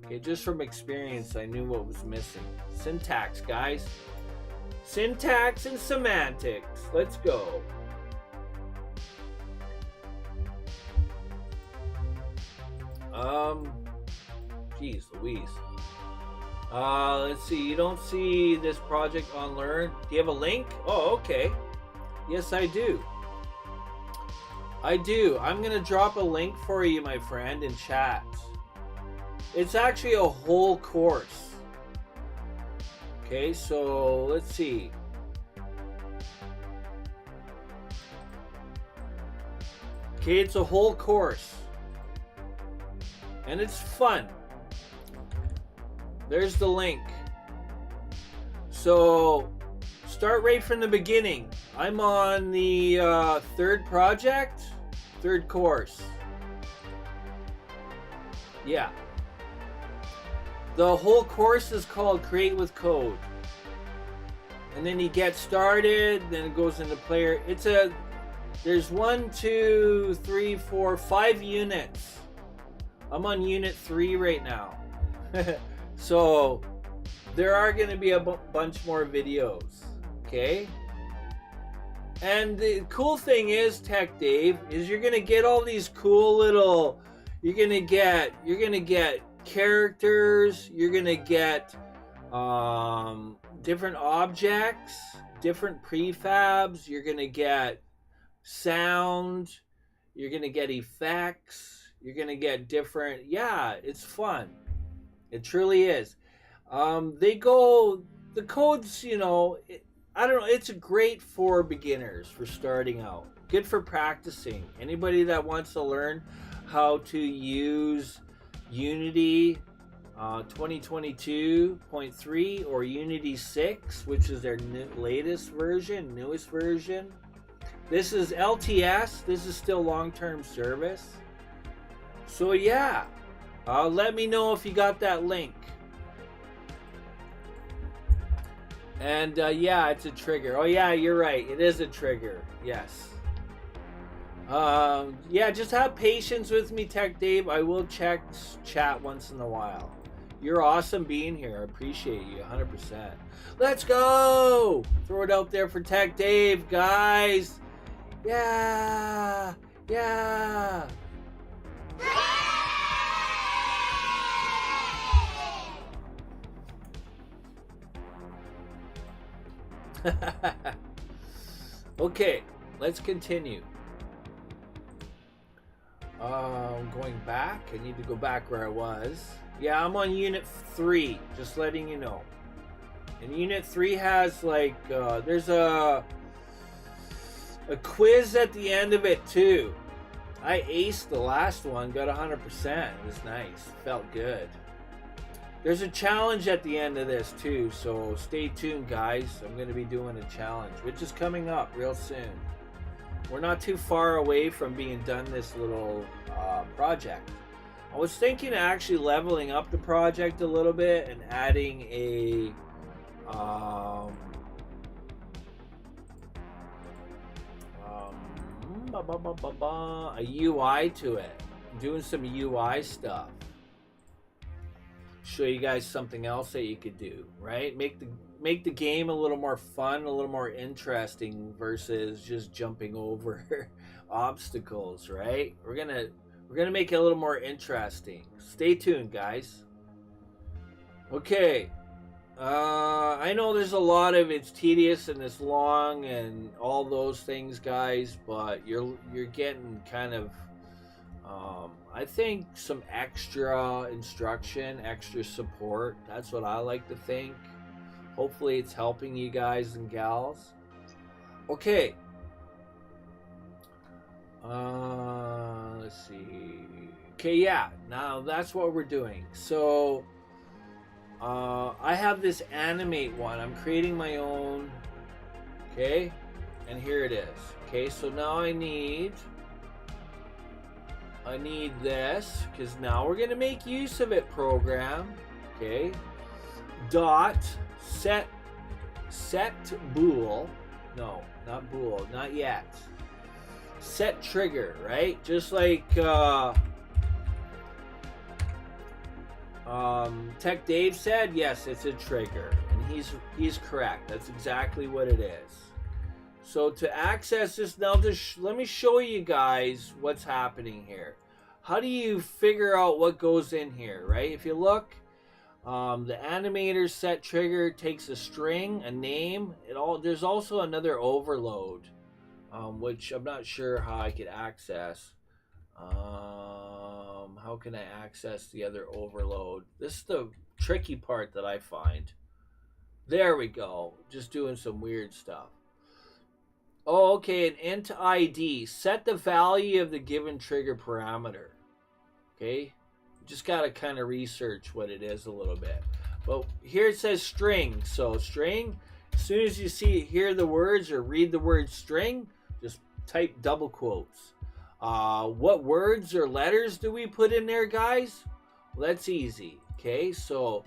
Speaker 1: Okay, just from experience, I knew what was missing. Syntax, guys. Syntax and semantics. Let's go. Jeez Louise. Let's see. You don't see this project on Learn. Do you have a link? Oh, okay. Yes, I do. I do. I'm going to drop a link for you, my friend, in chat. It's actually a whole course. Okay, so let's see. Okay, it's a whole course. And it's fun. There's the link. So, start right from the beginning. I'm on the third project, third course. Yeah. The whole course is called Create with Code. And then you get started, then it goes into player. There's 1, 2, 3, 4, 5 units. I'm on unit 3 right now. So there are going to be a bunch more videos. Okay? And the cool thing is, Tech Dave, is you're going to get all these cool little, you're going to get characters, you're going to get different objects, different prefabs, you're going to get sound, you're going to get effects, you're going to get different, yeah, it's fun. It truly is. The codes, you know, I don't know, it's great for beginners, for starting out. Good for practicing. Anybody that wants to learn how to use Unity 2022.3 or Unity 6, which is their newest version. This is LTS. This is still long-term service. So yeah, let me know if you got that link. And yeah, it's a trigger. Oh yeah, you're right. It is a trigger. Yes. Yeah, just have patience with me, Tech Dave. I will check chat once in a while. You're awesome being here. I appreciate you 100%. Let's go! Throw it out there for Tech Dave, guys. Yeah! Yeah! Okay, let's continue. Going back. I need to go back where I was. Yeah, I'm on Unit 3, just letting you know. And Unit 3 has like, there's a quiz at the end of it too. I aced the last one, got 100%. It was nice, felt good. There's a challenge at the end of this too, so stay tuned, guys. I'm going to be doing a challenge, which is coming up real soon. We're not too far away from being done this little project. I was thinking of actually leveling up the project a little bit and adding a UI to it, doing some UI stuff. Show you guys something else that you could do, right? Make the game a little more fun, a little more interesting versus just jumping over obstacles, right? We're gonna make it a little more interesting. Stay tuned, guys. Okay. I know there's a lot of it's tedious and it's long and all those things, guys, but you're getting kind of I think some extra instruction, extra support. That's what I like to think. Hopefully it's helping you guys and gals. Okay. Let's see. Okay, yeah. Now that's what we're doing. So I have this animate one. I'm creating my own. Okay. And here it is. Okay, so now I need this, because now we're going to make use of it program. Okay. Dot set bool. No, not bool. Not yet. Set trigger, right? Just like Tech Dave said, yes, it's a trigger. And he's correct. That's exactly what it is. So to access this, now let me show you guys what's happening here. how do you figure out what goes in here, right? If you look, the animator set trigger takes a string, a name. There's also another overload, which I'm not sure how I could access. How can I access the other overload? This is the tricky part that I find. There we go. Just doing some weird stuff. Oh, okay, an int ID. Set the value of the given trigger parameter. Okay, just got to kind of research what it is a little bit. But here it says string. So string, as soon as you hear the words or read the word string, just type double quotes. What words or letters do we put in there, guys? Well, that's easy. Okay, so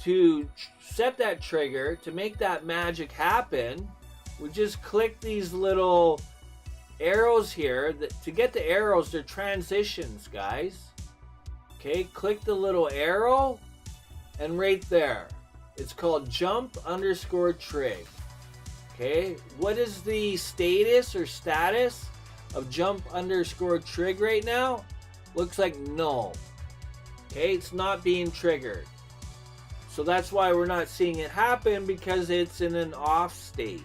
Speaker 1: to set that trigger, to make that magic happen, we just click these little arrows here. To get the arrows, they're transitions, guys. Okay, click the little arrow, and right there, it's called jump_trig. Okay, what is the status of jump_trig right now? Looks like null. Okay, it's not being triggered. So that's why we're not seeing it happen, because it's in an off state.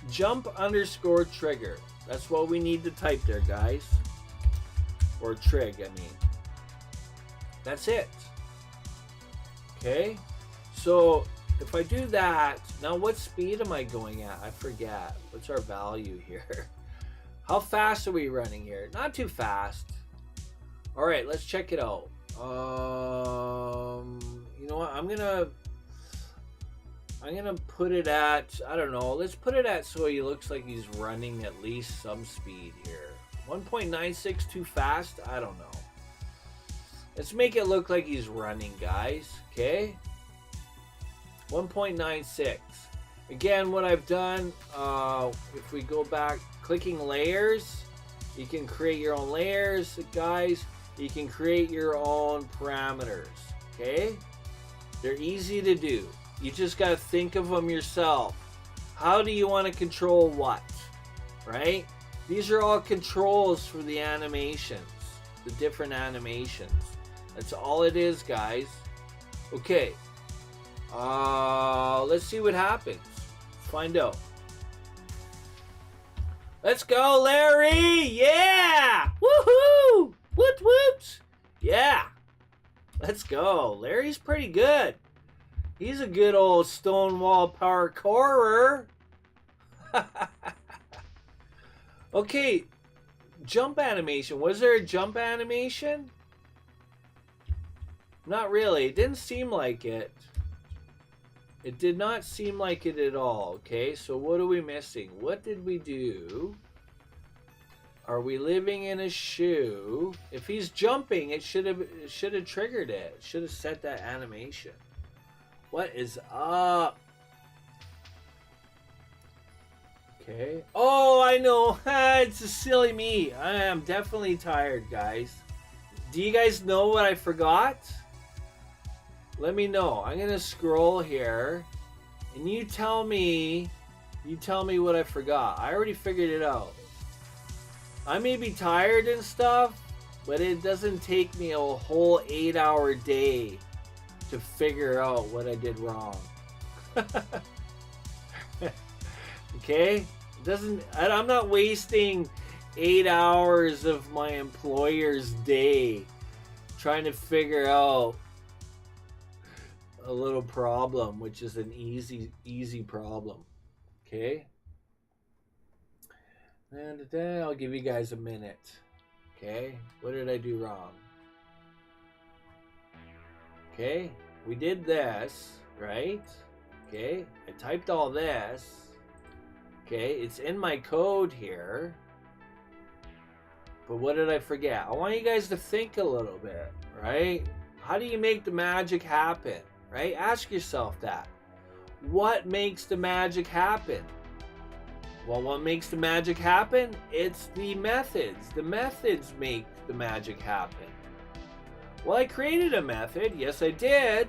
Speaker 1: Jump_trigger. That's what we need to type there, guys. Or trig, I mean. That's it. Okay, so if I do that, now what speed am I going at? I forget. What's our value here? How fast are we running here? Not too fast. All right, let's check it out. You know what? I'm gonna put it at, I don't know. Let's put it at so he looks like he's running at least some speed here. 1.96 too fast? I don't know. Let's make it look like he's running, guys. Okay. 1.96. Again, what I've done, if we go back, clicking layers, you can create your own layers, guys. You can create your own parameters. Okay. They're easy to do. You just got to think of them yourself. How do you want to control what? Right? These are all controls for the animations, the different animations. That's all it is, guys. Okay. Let's see what happens. Let's find out. Let's go, Larry! Yeah! Woohoo! Woot woot! Yeah! Let's go. Larry's pretty good. He's a good old Stonewall parkourer. Okay, jump animation. Was there a jump animation? Not really. It didn't seem like it. It did not seem like it at all. Okay, so what are we missing? What did we do? Are we living in a shoe? If he's jumping, it should have triggered it. It should have set that animation. What is up? Okay. Oh, I know. It's a silly me. I am definitely tired, guys. Do you guys know what I forgot? Let me know. I'm gonna scroll here, and you tell me what I forgot. I already figured it out. I may be tired and stuff, but it doesn't take me a whole 8-hour day to figure out what I did wrong. Okay? I'm not wasting 8 hours of my employer's day trying to figure out a little problem, which is an easy problem. Okay? And then I'll give you guys a minute. Okay? What did I do wrong? Okay? We did this, right? Okay? I typed all this. Okay? It's in my code here. But what did I forget? I want you guys to think a little bit, right? How do you make the magic happen? Right? Ask yourself that. What makes the magic happen? Well, what makes the magic happen? It's the methods. The methods make the magic happen. Well, I created a method. Yes, I did.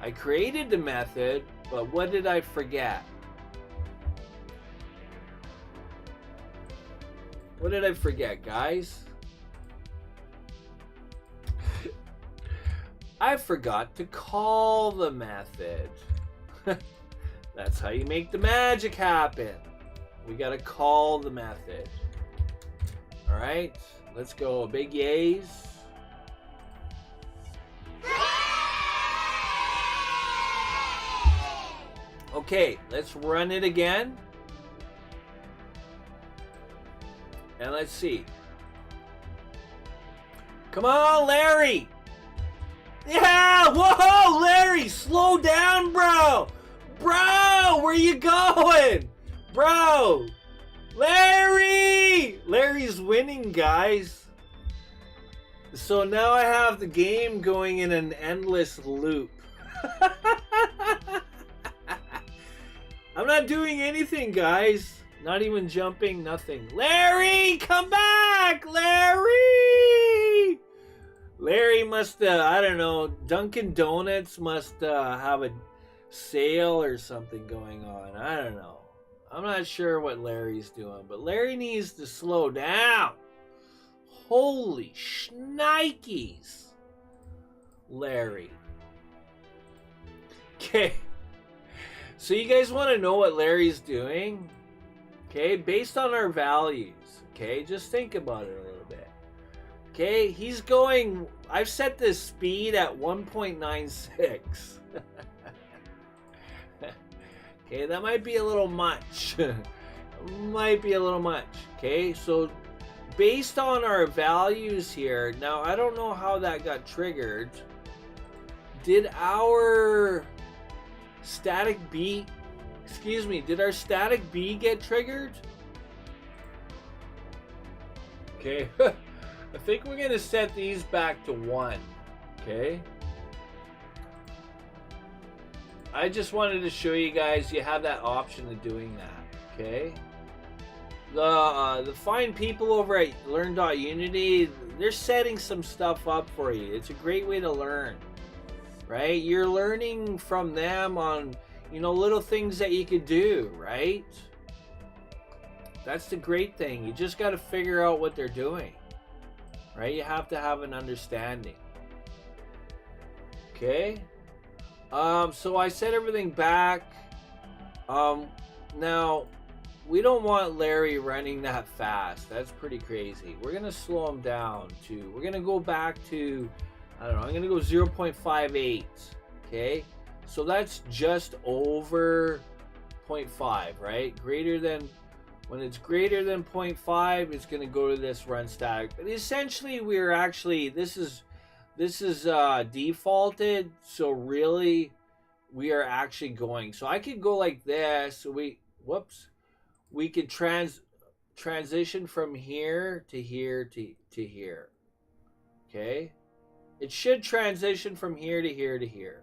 Speaker 1: I created the method, but what did I forget? What did I forget, guys? I forgot to call the method. That's how you make the magic happen. We gotta call the method. All right, let's go. Big yays. Okay, let's run it again. And let's see. Come on, Larry. Yeah, whoa, Larry, slow down, bro. Bro, where you going? Bro, Larry. Larry's winning, guys. So now I have the game going in an endless loop. I'm not doing anything, guys. Not even jumping, nothing. Larry, come back! Larry! Larry must, I don't know, Dunkin' Donuts must have a sale or something going on. I don't know. I'm not sure what Larry's doing, but Larry needs to slow down. Holy shnikes. Larry. Okay. So you guys want to know what Larry's doing? Okay, based on our values. Okay, just think about it a little bit. Okay, he's going, I've set this speed at 1.96. Okay, that might be a little much. Might be a little much. Okay, so based on our values here, now I don't know how that got triggered. Did our static B, excuse me, did our static B get triggered? Okay, I think we're gonna set these back to 1. Okay, I just wanted to show you guys you have that option of doing that. Okay, the fine people over at learn.unity, they're setting some stuff up for you. It's a great way to learn, right? You're learning from them on, you know, little things that you could do, right? That's the great thing. You just got to figure out what they're doing, right? You have to have an understanding. Okay. So I set everything back. Now we don't want Larry running that fast. That's pretty crazy. We're gonna slow him down to, we're gonna go back to, I don't know, I'm gonna go 0.58. Okay, so that's just over 0.5, right? Greater than, when it's greater than 0.5, it's gonna go to this run static. But essentially, we're actually, this is defaulted, so really we are actually going, so I could go like this. So we could transition from here to here to here. Okay, it should transition from here to here to here.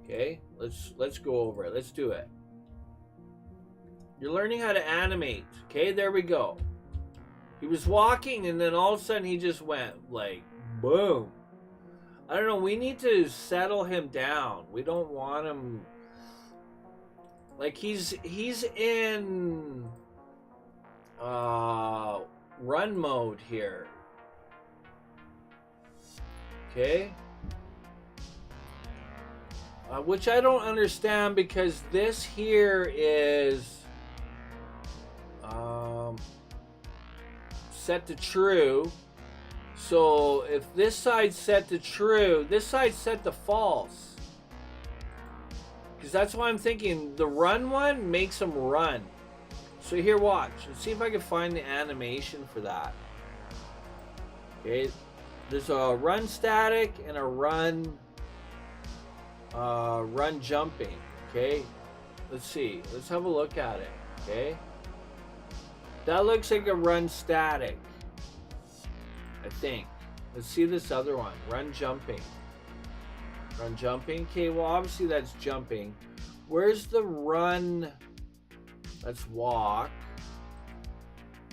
Speaker 1: Okay, let's go over it. Let's do it. You're learning how to animate. Okay, there we go. He was walking and then all of a sudden he just went like boom. I don't know, we need to settle him down. We don't want him, like, he's in run mode here. Okay, which I don't understand, because this here is set to true. So if this side's set to true, this side's set to false. Because that's why I'm thinking the run one makes them run. So here, watch. Let's see if I can find the animation for that. Okay, there's a run static and a run jumping. Okay, let's see. Let's have a look at it. Okay, that looks like a run static, I think. Let's see this other one. Run jumping. Run jumping. Okay, well obviously that's jumping. Where's the run? Let's walk.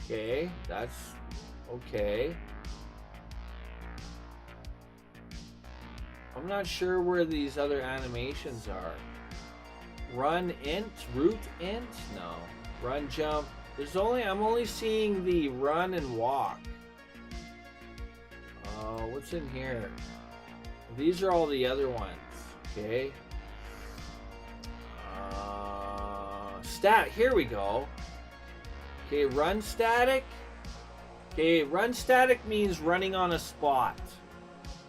Speaker 1: Okay, that's okay. I'm not sure where these other animations are. Run int, root int? No. Run jump. I'm only seeing the run and walk. What's in here? These are all the other ones. Okay. Here we go. Okay, run static. Okay, run static means running on a spot.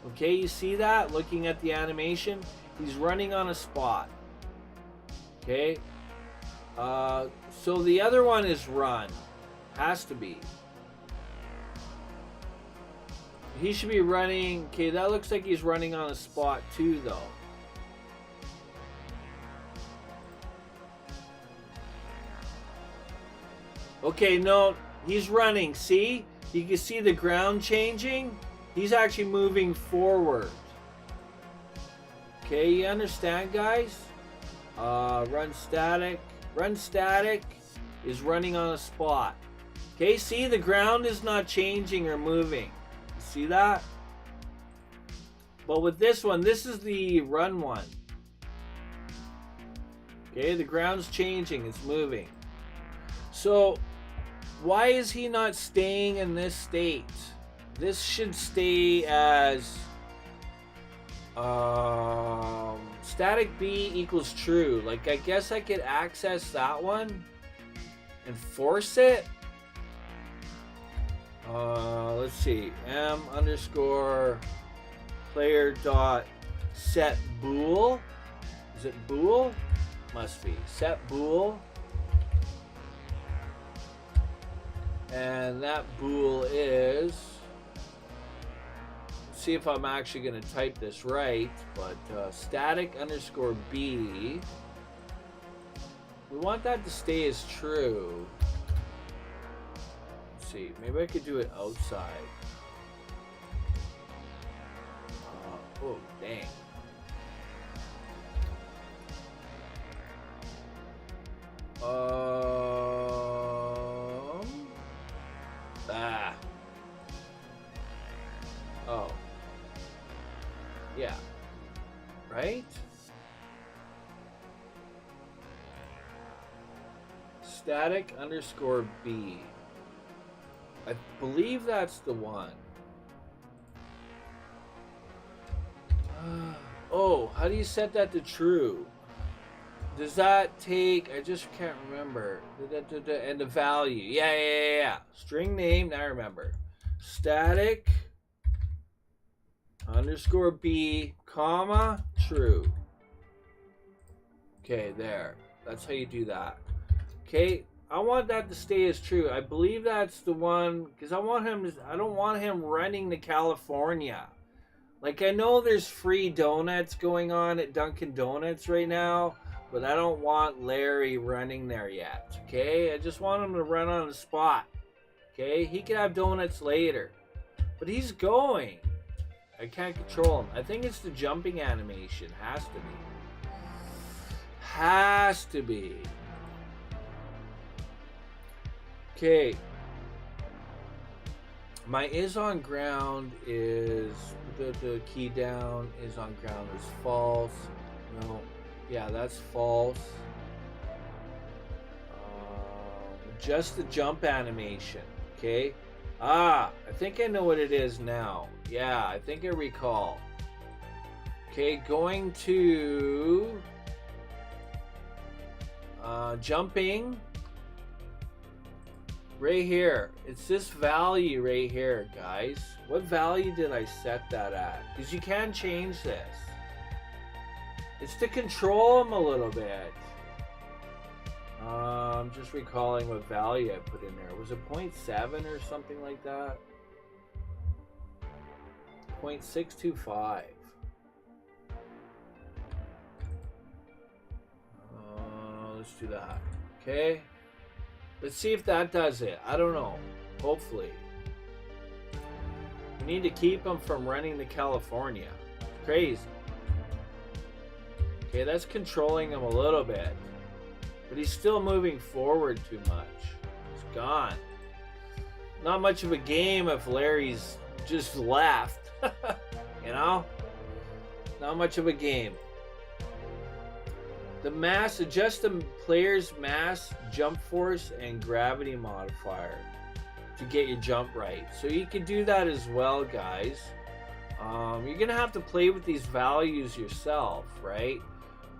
Speaker 1: Okay, you see that? Looking at the animation, he's running on a spot. Okay. So the other one is run. Has to be. He should be running. Okay, that looks like he's running on a spot too, though. Okay, no, he's running. See? You can see the ground changing. He's actually moving forward. Okay, you understand, guys? Run static. Run static is running on a spot. Okay, see, the ground is not changing or moving. You see that? But with this one, this is the run one. Okay, the ground's changing, it's moving. So, why is he not staying in this state? This should stay as static B equals true. Like, I guess I could access that one and force it. Let's see. M underscore player dot set bool. Is it bool? Must be. Set bool. And that bool is, let's see if I'm actually going to type this right, but static underscore B, we want that to stay as true. Let's see, maybe I could do it outside. Oh, dang. Oh. Yeah. Right? Static underscore B. I believe that's the one. Oh, how do you set that to true? Does that take, I just can't remember. And the value. Yeah. String name, now I remember. Static underscore B, comma, true. Okay, there. That's how you do that. Okay, I want that to stay as true. I believe that's the one, because I don't want him running to California. Like, I know there's free donuts going on at Dunkin' Donuts right now, but I don't want Larry running there yet, okay? I just want him to run on the spot, okay? He can have donuts later, but he's going. I can't control him. I think it's the jumping animation. Has to be. Has to be. Okay. My is on ground is, the key down is on ground is false. No. Yeah, that's false. Just the jump animation. Okay. I think I know what it is now. Yeah, I think I recall. Okay, going to jumping right here. It's this value right here, guys. What value did I set that at? Because you can change this. It's to control them a little bit. I'm just recalling what value I put in there. Was it 0.7 or something like that? 0.625. Let's do that. Okay. Let's see if that does it. I don't know. Hopefully. We need to keep him from running to California. Crazy. Okay, that's controlling him a little bit. But he's still moving forward too much. He's gone. Not much of a game if Larry's just left. You know? Not much of a game. The mass, adjust the player's mass, jump force, and gravity modifier to get your jump right. So you can do that as well, guys. You're gonna have to play with these values yourself, right?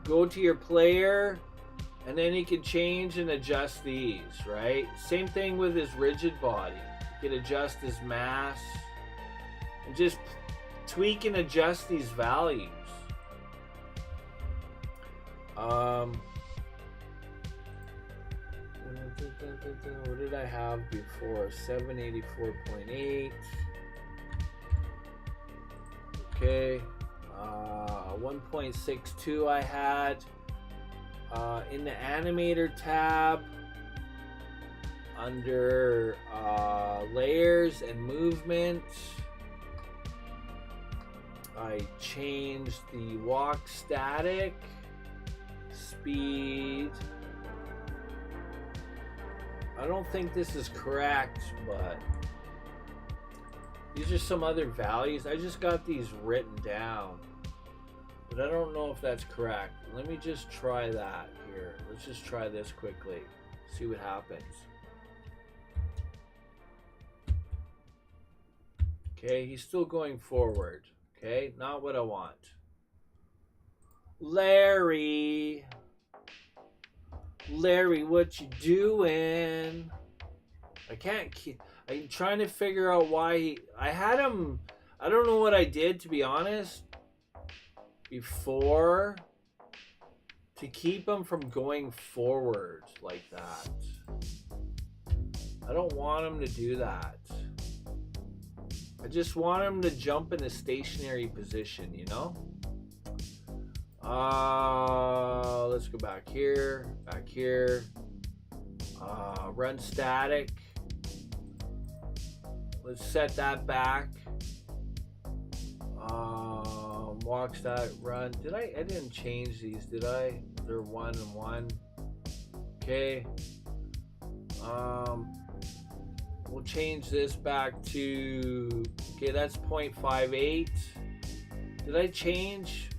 Speaker 1: Go to your player, and then you can change and adjust these, right? Same thing with his rigid body. You can adjust his mass, and just tweak and adjust these values. What did I have before? 784.8. Okay. 1.62 I had. In the Animator tab, under layers and movement, I changed the walk static, speed. I don't think this is correct, but these are some other values. I just got these written down, but I don't know if that's correct. Let me just try that here. Let's just try this quickly. See what happens. Okay, he's still going forward. Okay, not what I want. Larry, what you doing? I can't keep. I'm trying to figure out why I had him. I don't know what I did, to be honest, before to keep him from going forward like that. I don't want him to do that. I just want him to jump in a stationary position, you know? Let's go back here, run static. Let's set that back. Walk static, run. I didn't change these, did I? They're 1 and 1. Okay. We'll change this back to, okay, that's 0.58. Did I change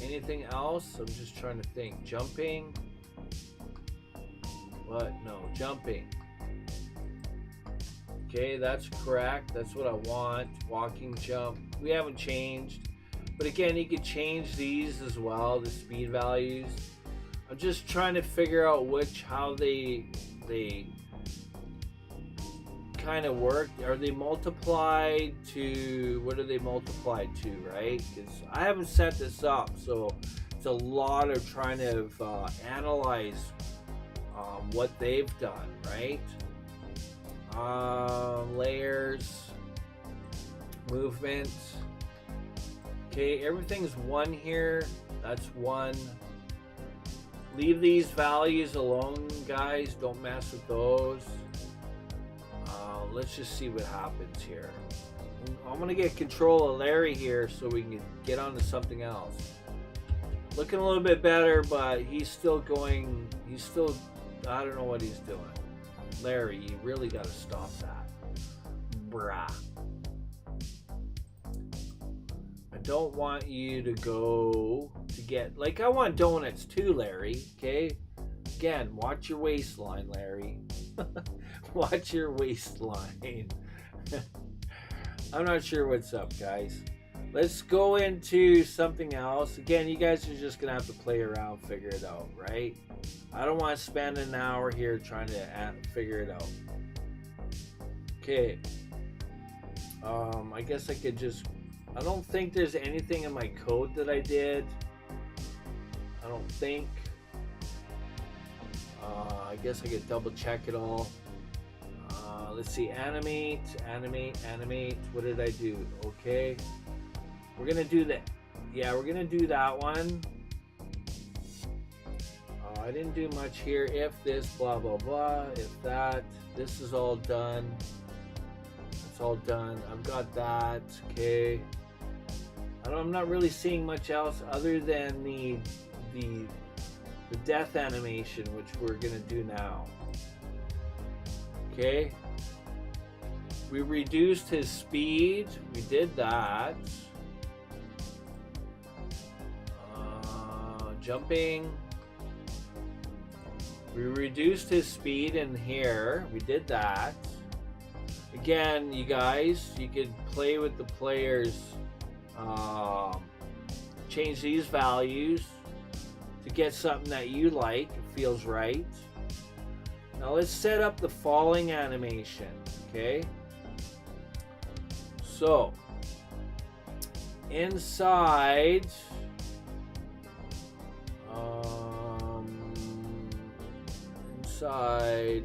Speaker 1: anything else? I'm just trying to think. Jumping. What? No, jumping. Okay, that's correct. That's what I want. Walking, jump. We haven't changed. But again, you could change these as well, the speed values. I'm just trying to figure out how they kind of work. Are they multiplied to, what are they multiplied to, right? Because I haven't set this up, so it's a lot of trying to analyze what they've done, right? Layers, movement. Okay, everything's 1 here. That's 1. Leave these values alone, guys. Don't mess with those. Let's just see what happens here. I'm gonna get control of Larry here so we can get on to something else. Looking a little bit better, but he's still going. I don't know what he's doing. Larry, you really gotta stop that. Brah. I don't want you to go to get, like, I want donuts too, Larry, okay? Again, watch your waistline, Larry. Watch your waistline. I'm not sure what's up, guys. Let's go into something else. Again, you guys are just gonna have to play around, figure it out, right? I don't want to spend an hour here trying to figure it out. Okay. I guess I could just, I don't think there's anything in my code that I did. I don't think. I guess I could double check it all. Let's see, animate. What did I do? Okay. We're gonna do that. Yeah, we're gonna do that one. I didn't do much here. If this, blah, blah, blah. If that, this is all done. That's all done. I've got that. Okay. I'm not really seeing much else other than the death animation, which we're gonna do now. Okay. We reduced his speed. We did that. Jumping. We reduced his speed in here. We did that. Again, you guys, you could play with the players change these values to get something that you like, feels right. Now let's set up the falling animation, okay? So, inside,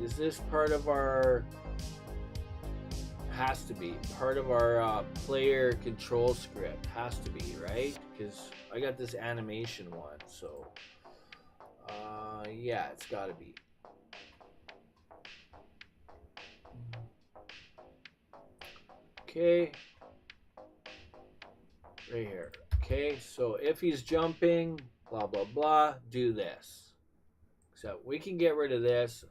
Speaker 1: is this part of our, has to be, part of our player control script, has to be, right? Because I got this animation one, so, yeah, it's gotta be. Okay, right here. Okay, so if he's jumping, blah blah blah, do this. So we can get rid of this.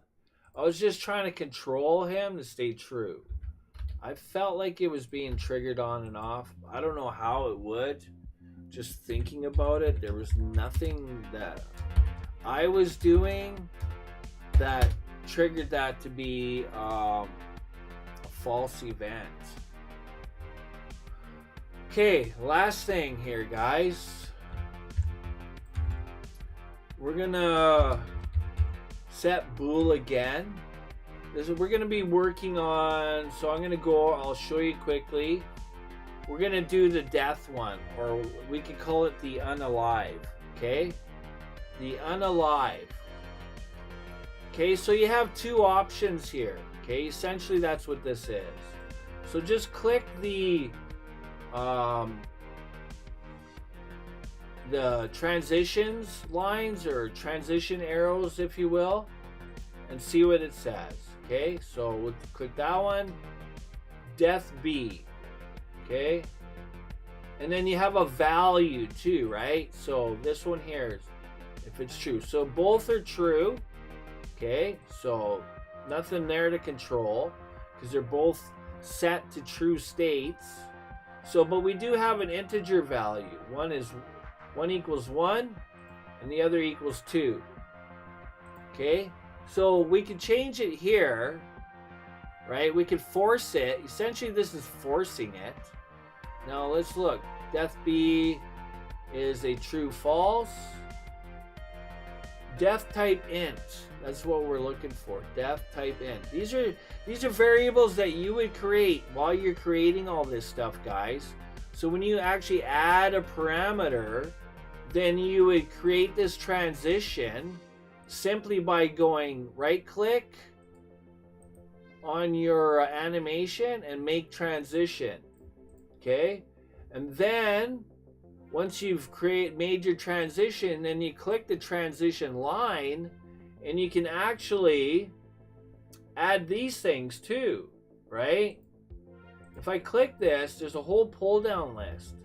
Speaker 1: I was just trying to control him to stay true. I felt like it was being triggered on and off. I don't know how it would. Just thinking about it, there was nothing that I was doing that triggered that to be a false event. Okay, last thing here, guys. We're gonna set bool again. We're gonna be working on, so I'm gonna go, I'll show you quickly. We're gonna do the death one, or we could call it the unalive, okay? The unalive. Okay, so you have two options here, okay? Essentially that's what this is. So just click the transitions lines, or transition arrows, if you will, and see what it says. Okay, so we'll click that one, death B. Okay, and then you have a value too, right? So this one here is if it's true. So both are true. Okay, so nothing there to control because they're both set to true states. So, but we do have an integer value. One equals 1 and the other equals 2. Okay, so we can change it here, right? We could force it. Essentially this is forcing it. Now let's look. Death B is a true false. Def type int. That's what we're looking for. Def type int. These are variables that you would create while you're creating all this stuff, guys. So when you actually add a parameter, then you would create this transition simply by going right click on your animation and make transition. Okay? And then once you've made your transition, then you click the transition line and you can actually add these things too, right? If I click this, there's a whole pull down list.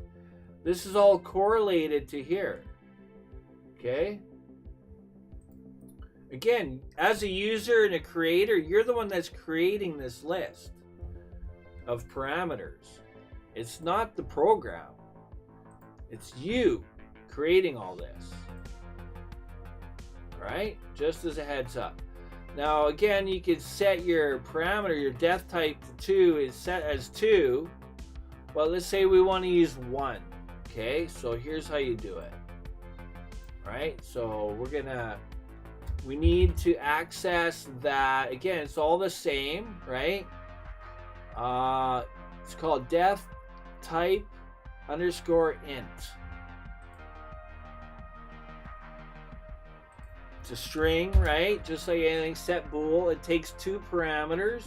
Speaker 1: This is all correlated to here. Okay? Again, as a user and a creator, you're the one that's creating this list of parameters. It's not the program. It's you creating all this. Right? Just as a heads up. Now again, you can set your parameter, your def type to 2 is set as 2. Well, let's say we want to use 1. Okay, so here's how you do it. Right? So we need to access that. Again, it's all the same, right? It's called def type underscore int. It's a string, right? Just like anything. Set bool. It takes 2 parameters.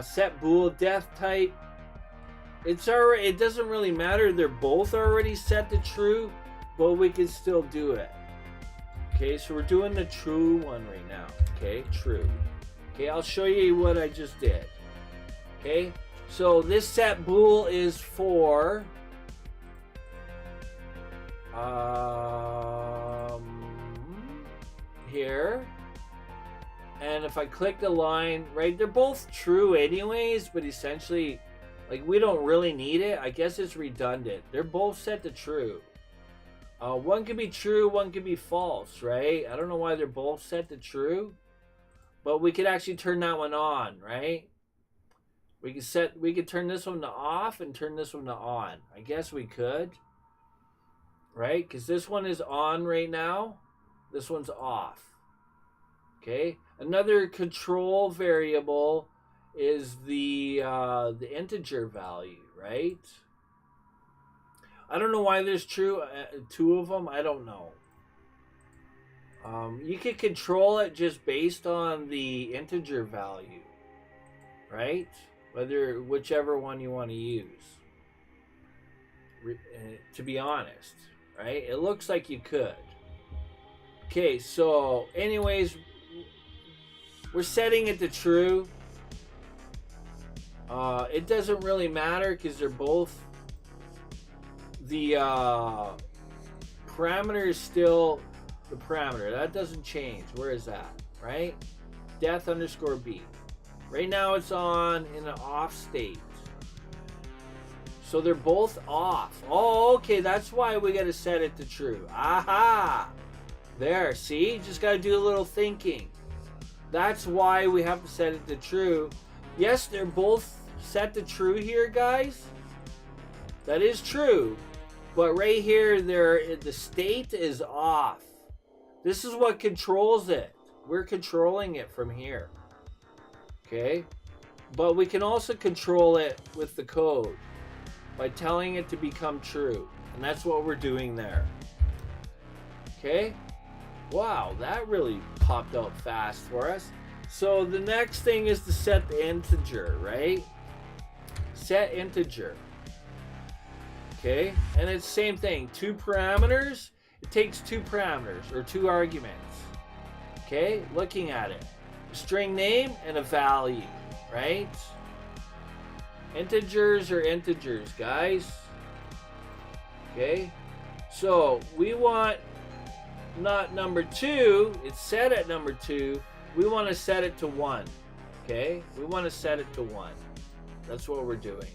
Speaker 1: Set bool def type. It doesn't really matter. They're both already set to true, but we can still do it. Okay, so we're doing the true one right now. Okay, true. Okay, I'll show you what I just did. Okay, so this set bool is for here, and if I click the line, right, they're both true anyways, but essentially, like, we don't really need it. I guess it's redundant. They're both set to true. One could be true, one could be false, right? I don't know why they're both set to true, but we could actually turn that one on, right? We could turn this one to off and turn this one to on. I guess we could, right? Because this one is on right now. This one's off. Okay. Another control variable is the integer value, right? I don't know why there's two of them. I don't know. You can control it just based on the integer value, right? Whichever one you want to use. To be honest, right? It looks like you could. Okay, so anyways, we're setting it to true. It doesn't really matter because they're both the parameter is still the parameter. That doesn't change. Where is that? Right? Death underscore B. Right now it's on in an off state. So they're both off. Oh, okay. That's why we got to set it to true. Aha! There. See? Just got to do a little thinking. That's why we have to set it to true. Yes, they're both set to true here, guys. That is true. But right here, the state is off. This is what controls it. We're controlling it from here. Okay? But we can also control it with the code by telling it to become true. And that's what we're doing there. Okay? Wow, that really popped out fast for us. So the next thing is to set the integer, right? Set integer. Okay? And it's the same thing. 2 parameters. It takes 2 parameters or 2 arguments. Okay? Looking at it. A string name and a value, right? Integers are integers, guys. Okay? So we want not number 2. It's set at number 2. We want to set it to 1. Okay? We want to set it to 1. That's what we're doing.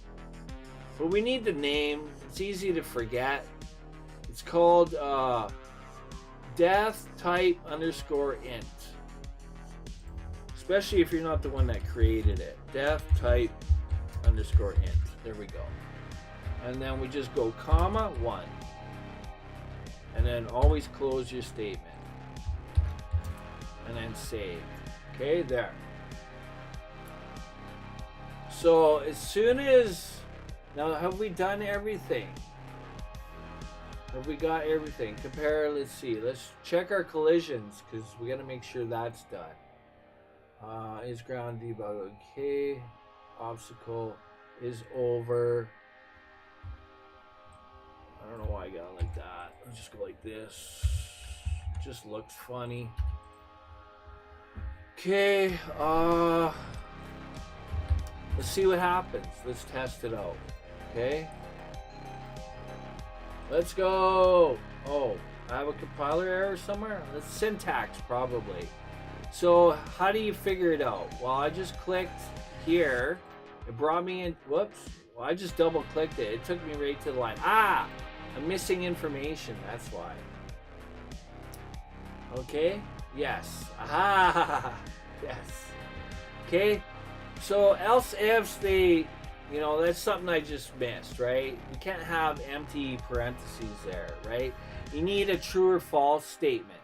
Speaker 1: But we need the name. It's easy to forget. It's called death type underscore int. Especially if you're not the one that created it. Death type underscore int. There we go. And then we just go comma 1. And then always close your statement. And then save. Okay, there. So as soon as... Now, have we done everything? Have we got everything? Compare, let's see. Let's check our collisions because we got to make sure that's done. Is ground debug okay? Obstacle is over. I don't know why I got it like that. Let's just go like this. Just looks funny. Okay, let's see what happens. Let's test it out. Okay. Let's go. Oh, I have a compiler error somewhere. That's syntax probably. So how do you figure it out? Well, I just clicked here. It brought me in. Whoops. Well, I just double clicked it. It took me right to the line. Ah, I'm missing information. That's why. Okay. Yes. Aha. Yes. Okay. So else ifs, they, you know, that's something I just missed, right? You can't have empty parentheses there, right? You need a true or false statement.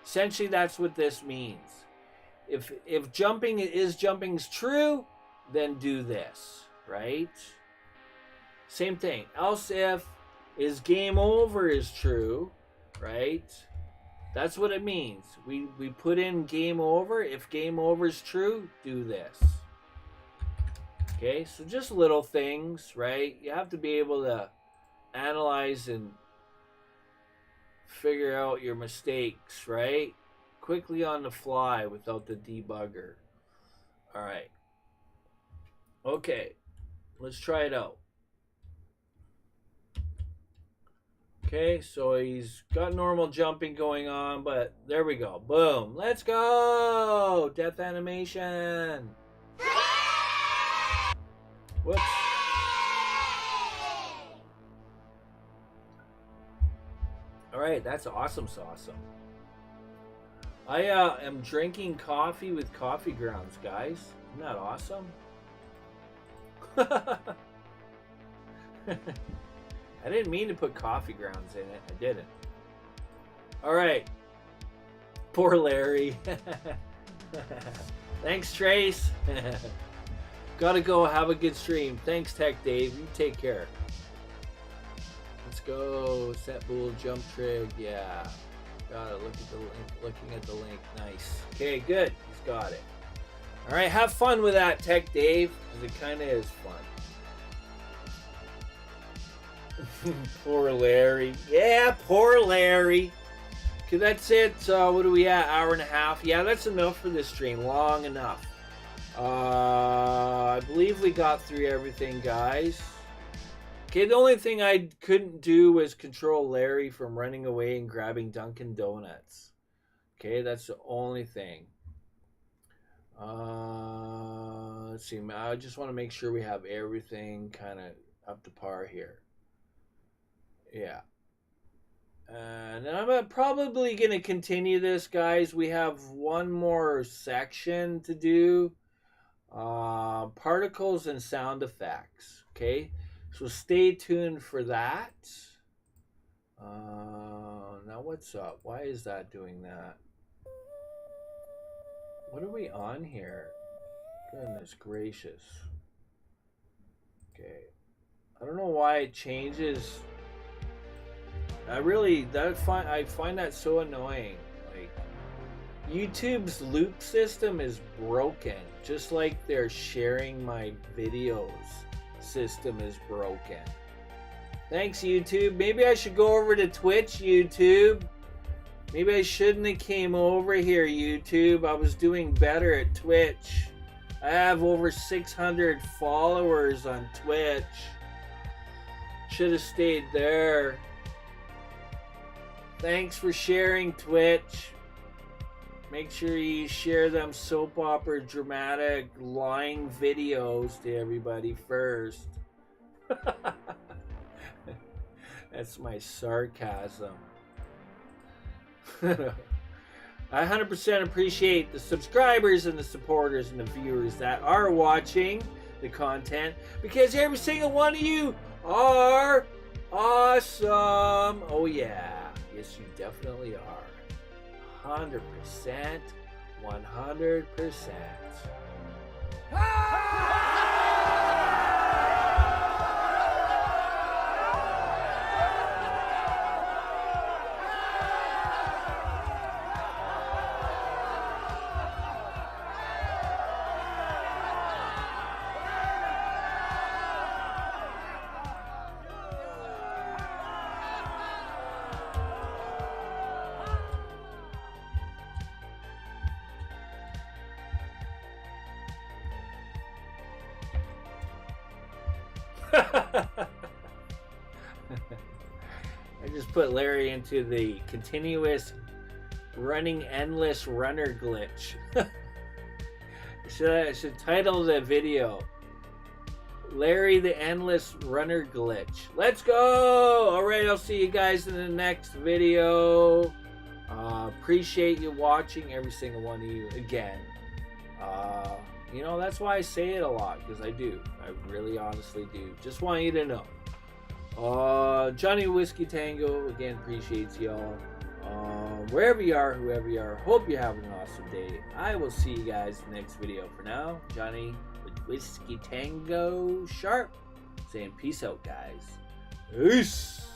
Speaker 1: Essentially, that's what this means. If jumping's true, then do this, right? Same thing. Else if is game over is true, right? That's what it means. We put in game over. If game over is true, do this. Okay, so just little things, right? You have to be able to analyze and figure out your mistakes, right? Quickly on the fly without the debugger. All right. Okay, let's try it out. Okay, so he's got normal jumping going on, but there we go. Boom. Let's go. Death animation. Whoops. All right, that's awesome. I am drinking coffee with coffee grounds, guys. Isn't that awesome? I didn't mean to put coffee grounds in it. I didn't. All right. Poor Larry. Thanks, Trace. Gotta go. Have a good stream. Thanks, Tech Dave. You take care. Let's go. Set bull, jump trig. Yeah. Got it. Look at the link. Looking at the link. Nice. Okay, good. He's got it. All right. Have fun with that, Tech Dave, because it kind of is fun. Poor Larry. Yeah, poor Larry. Okay, that's it. What are we at? Hour and a half. Yeah, that's enough for this stream. Long enough. I believe we got through everything, guys. Okay, the only thing I couldn't do was control Larry from running away and grabbing Dunkin' Donuts. Okay, that's the only thing. Let's see. I just want to make sure we have everything kind of up to par here. Yeah. And I'm probably going to continue this, guys. We have one more section to do. Particles and sound effects. Okay, so stay tuned for that. Now what's up? Why is that doing that? What are we on here? Goodness gracious. Okay, I don't know why it changes. I find that so annoying. Like, YouTube's loop system is broken, just like their sharing my videos system is broken. Thanks, YouTube. Maybe I should go over to Twitch, YouTube. Maybe I shouldn't have came over here, YouTube. I was doing better at Twitch. I have over 600 followers on Twitch. Should have stayed there. Thanks for sharing, Twitch. Make sure you share them soap opera dramatic lying videos to everybody first. That's my sarcasm. I 100% appreciate the subscribers and the supporters and the viewers that are watching the content, because every single one of you are awesome. Oh yeah. Yes, you definitely are. 100%. 100%. I just put Larry into the continuous running endless runner glitch. I should title the video Larry the Endless Runner Glitch. Let's go! Alright, I'll see you guys in the next video. Appreciate you watching, every single one of you, again. You know, that's why I say it a lot, because I do. I really honestly do. Just want you to know. Johnny Whiskey Tango, again, appreciates y'all. Wherever you are, whoever you are, hope you're having an awesome day. I will see you guys in the next video. For now, Johnny with Whiskey Tango Sharp, saying peace out, guys. Peace!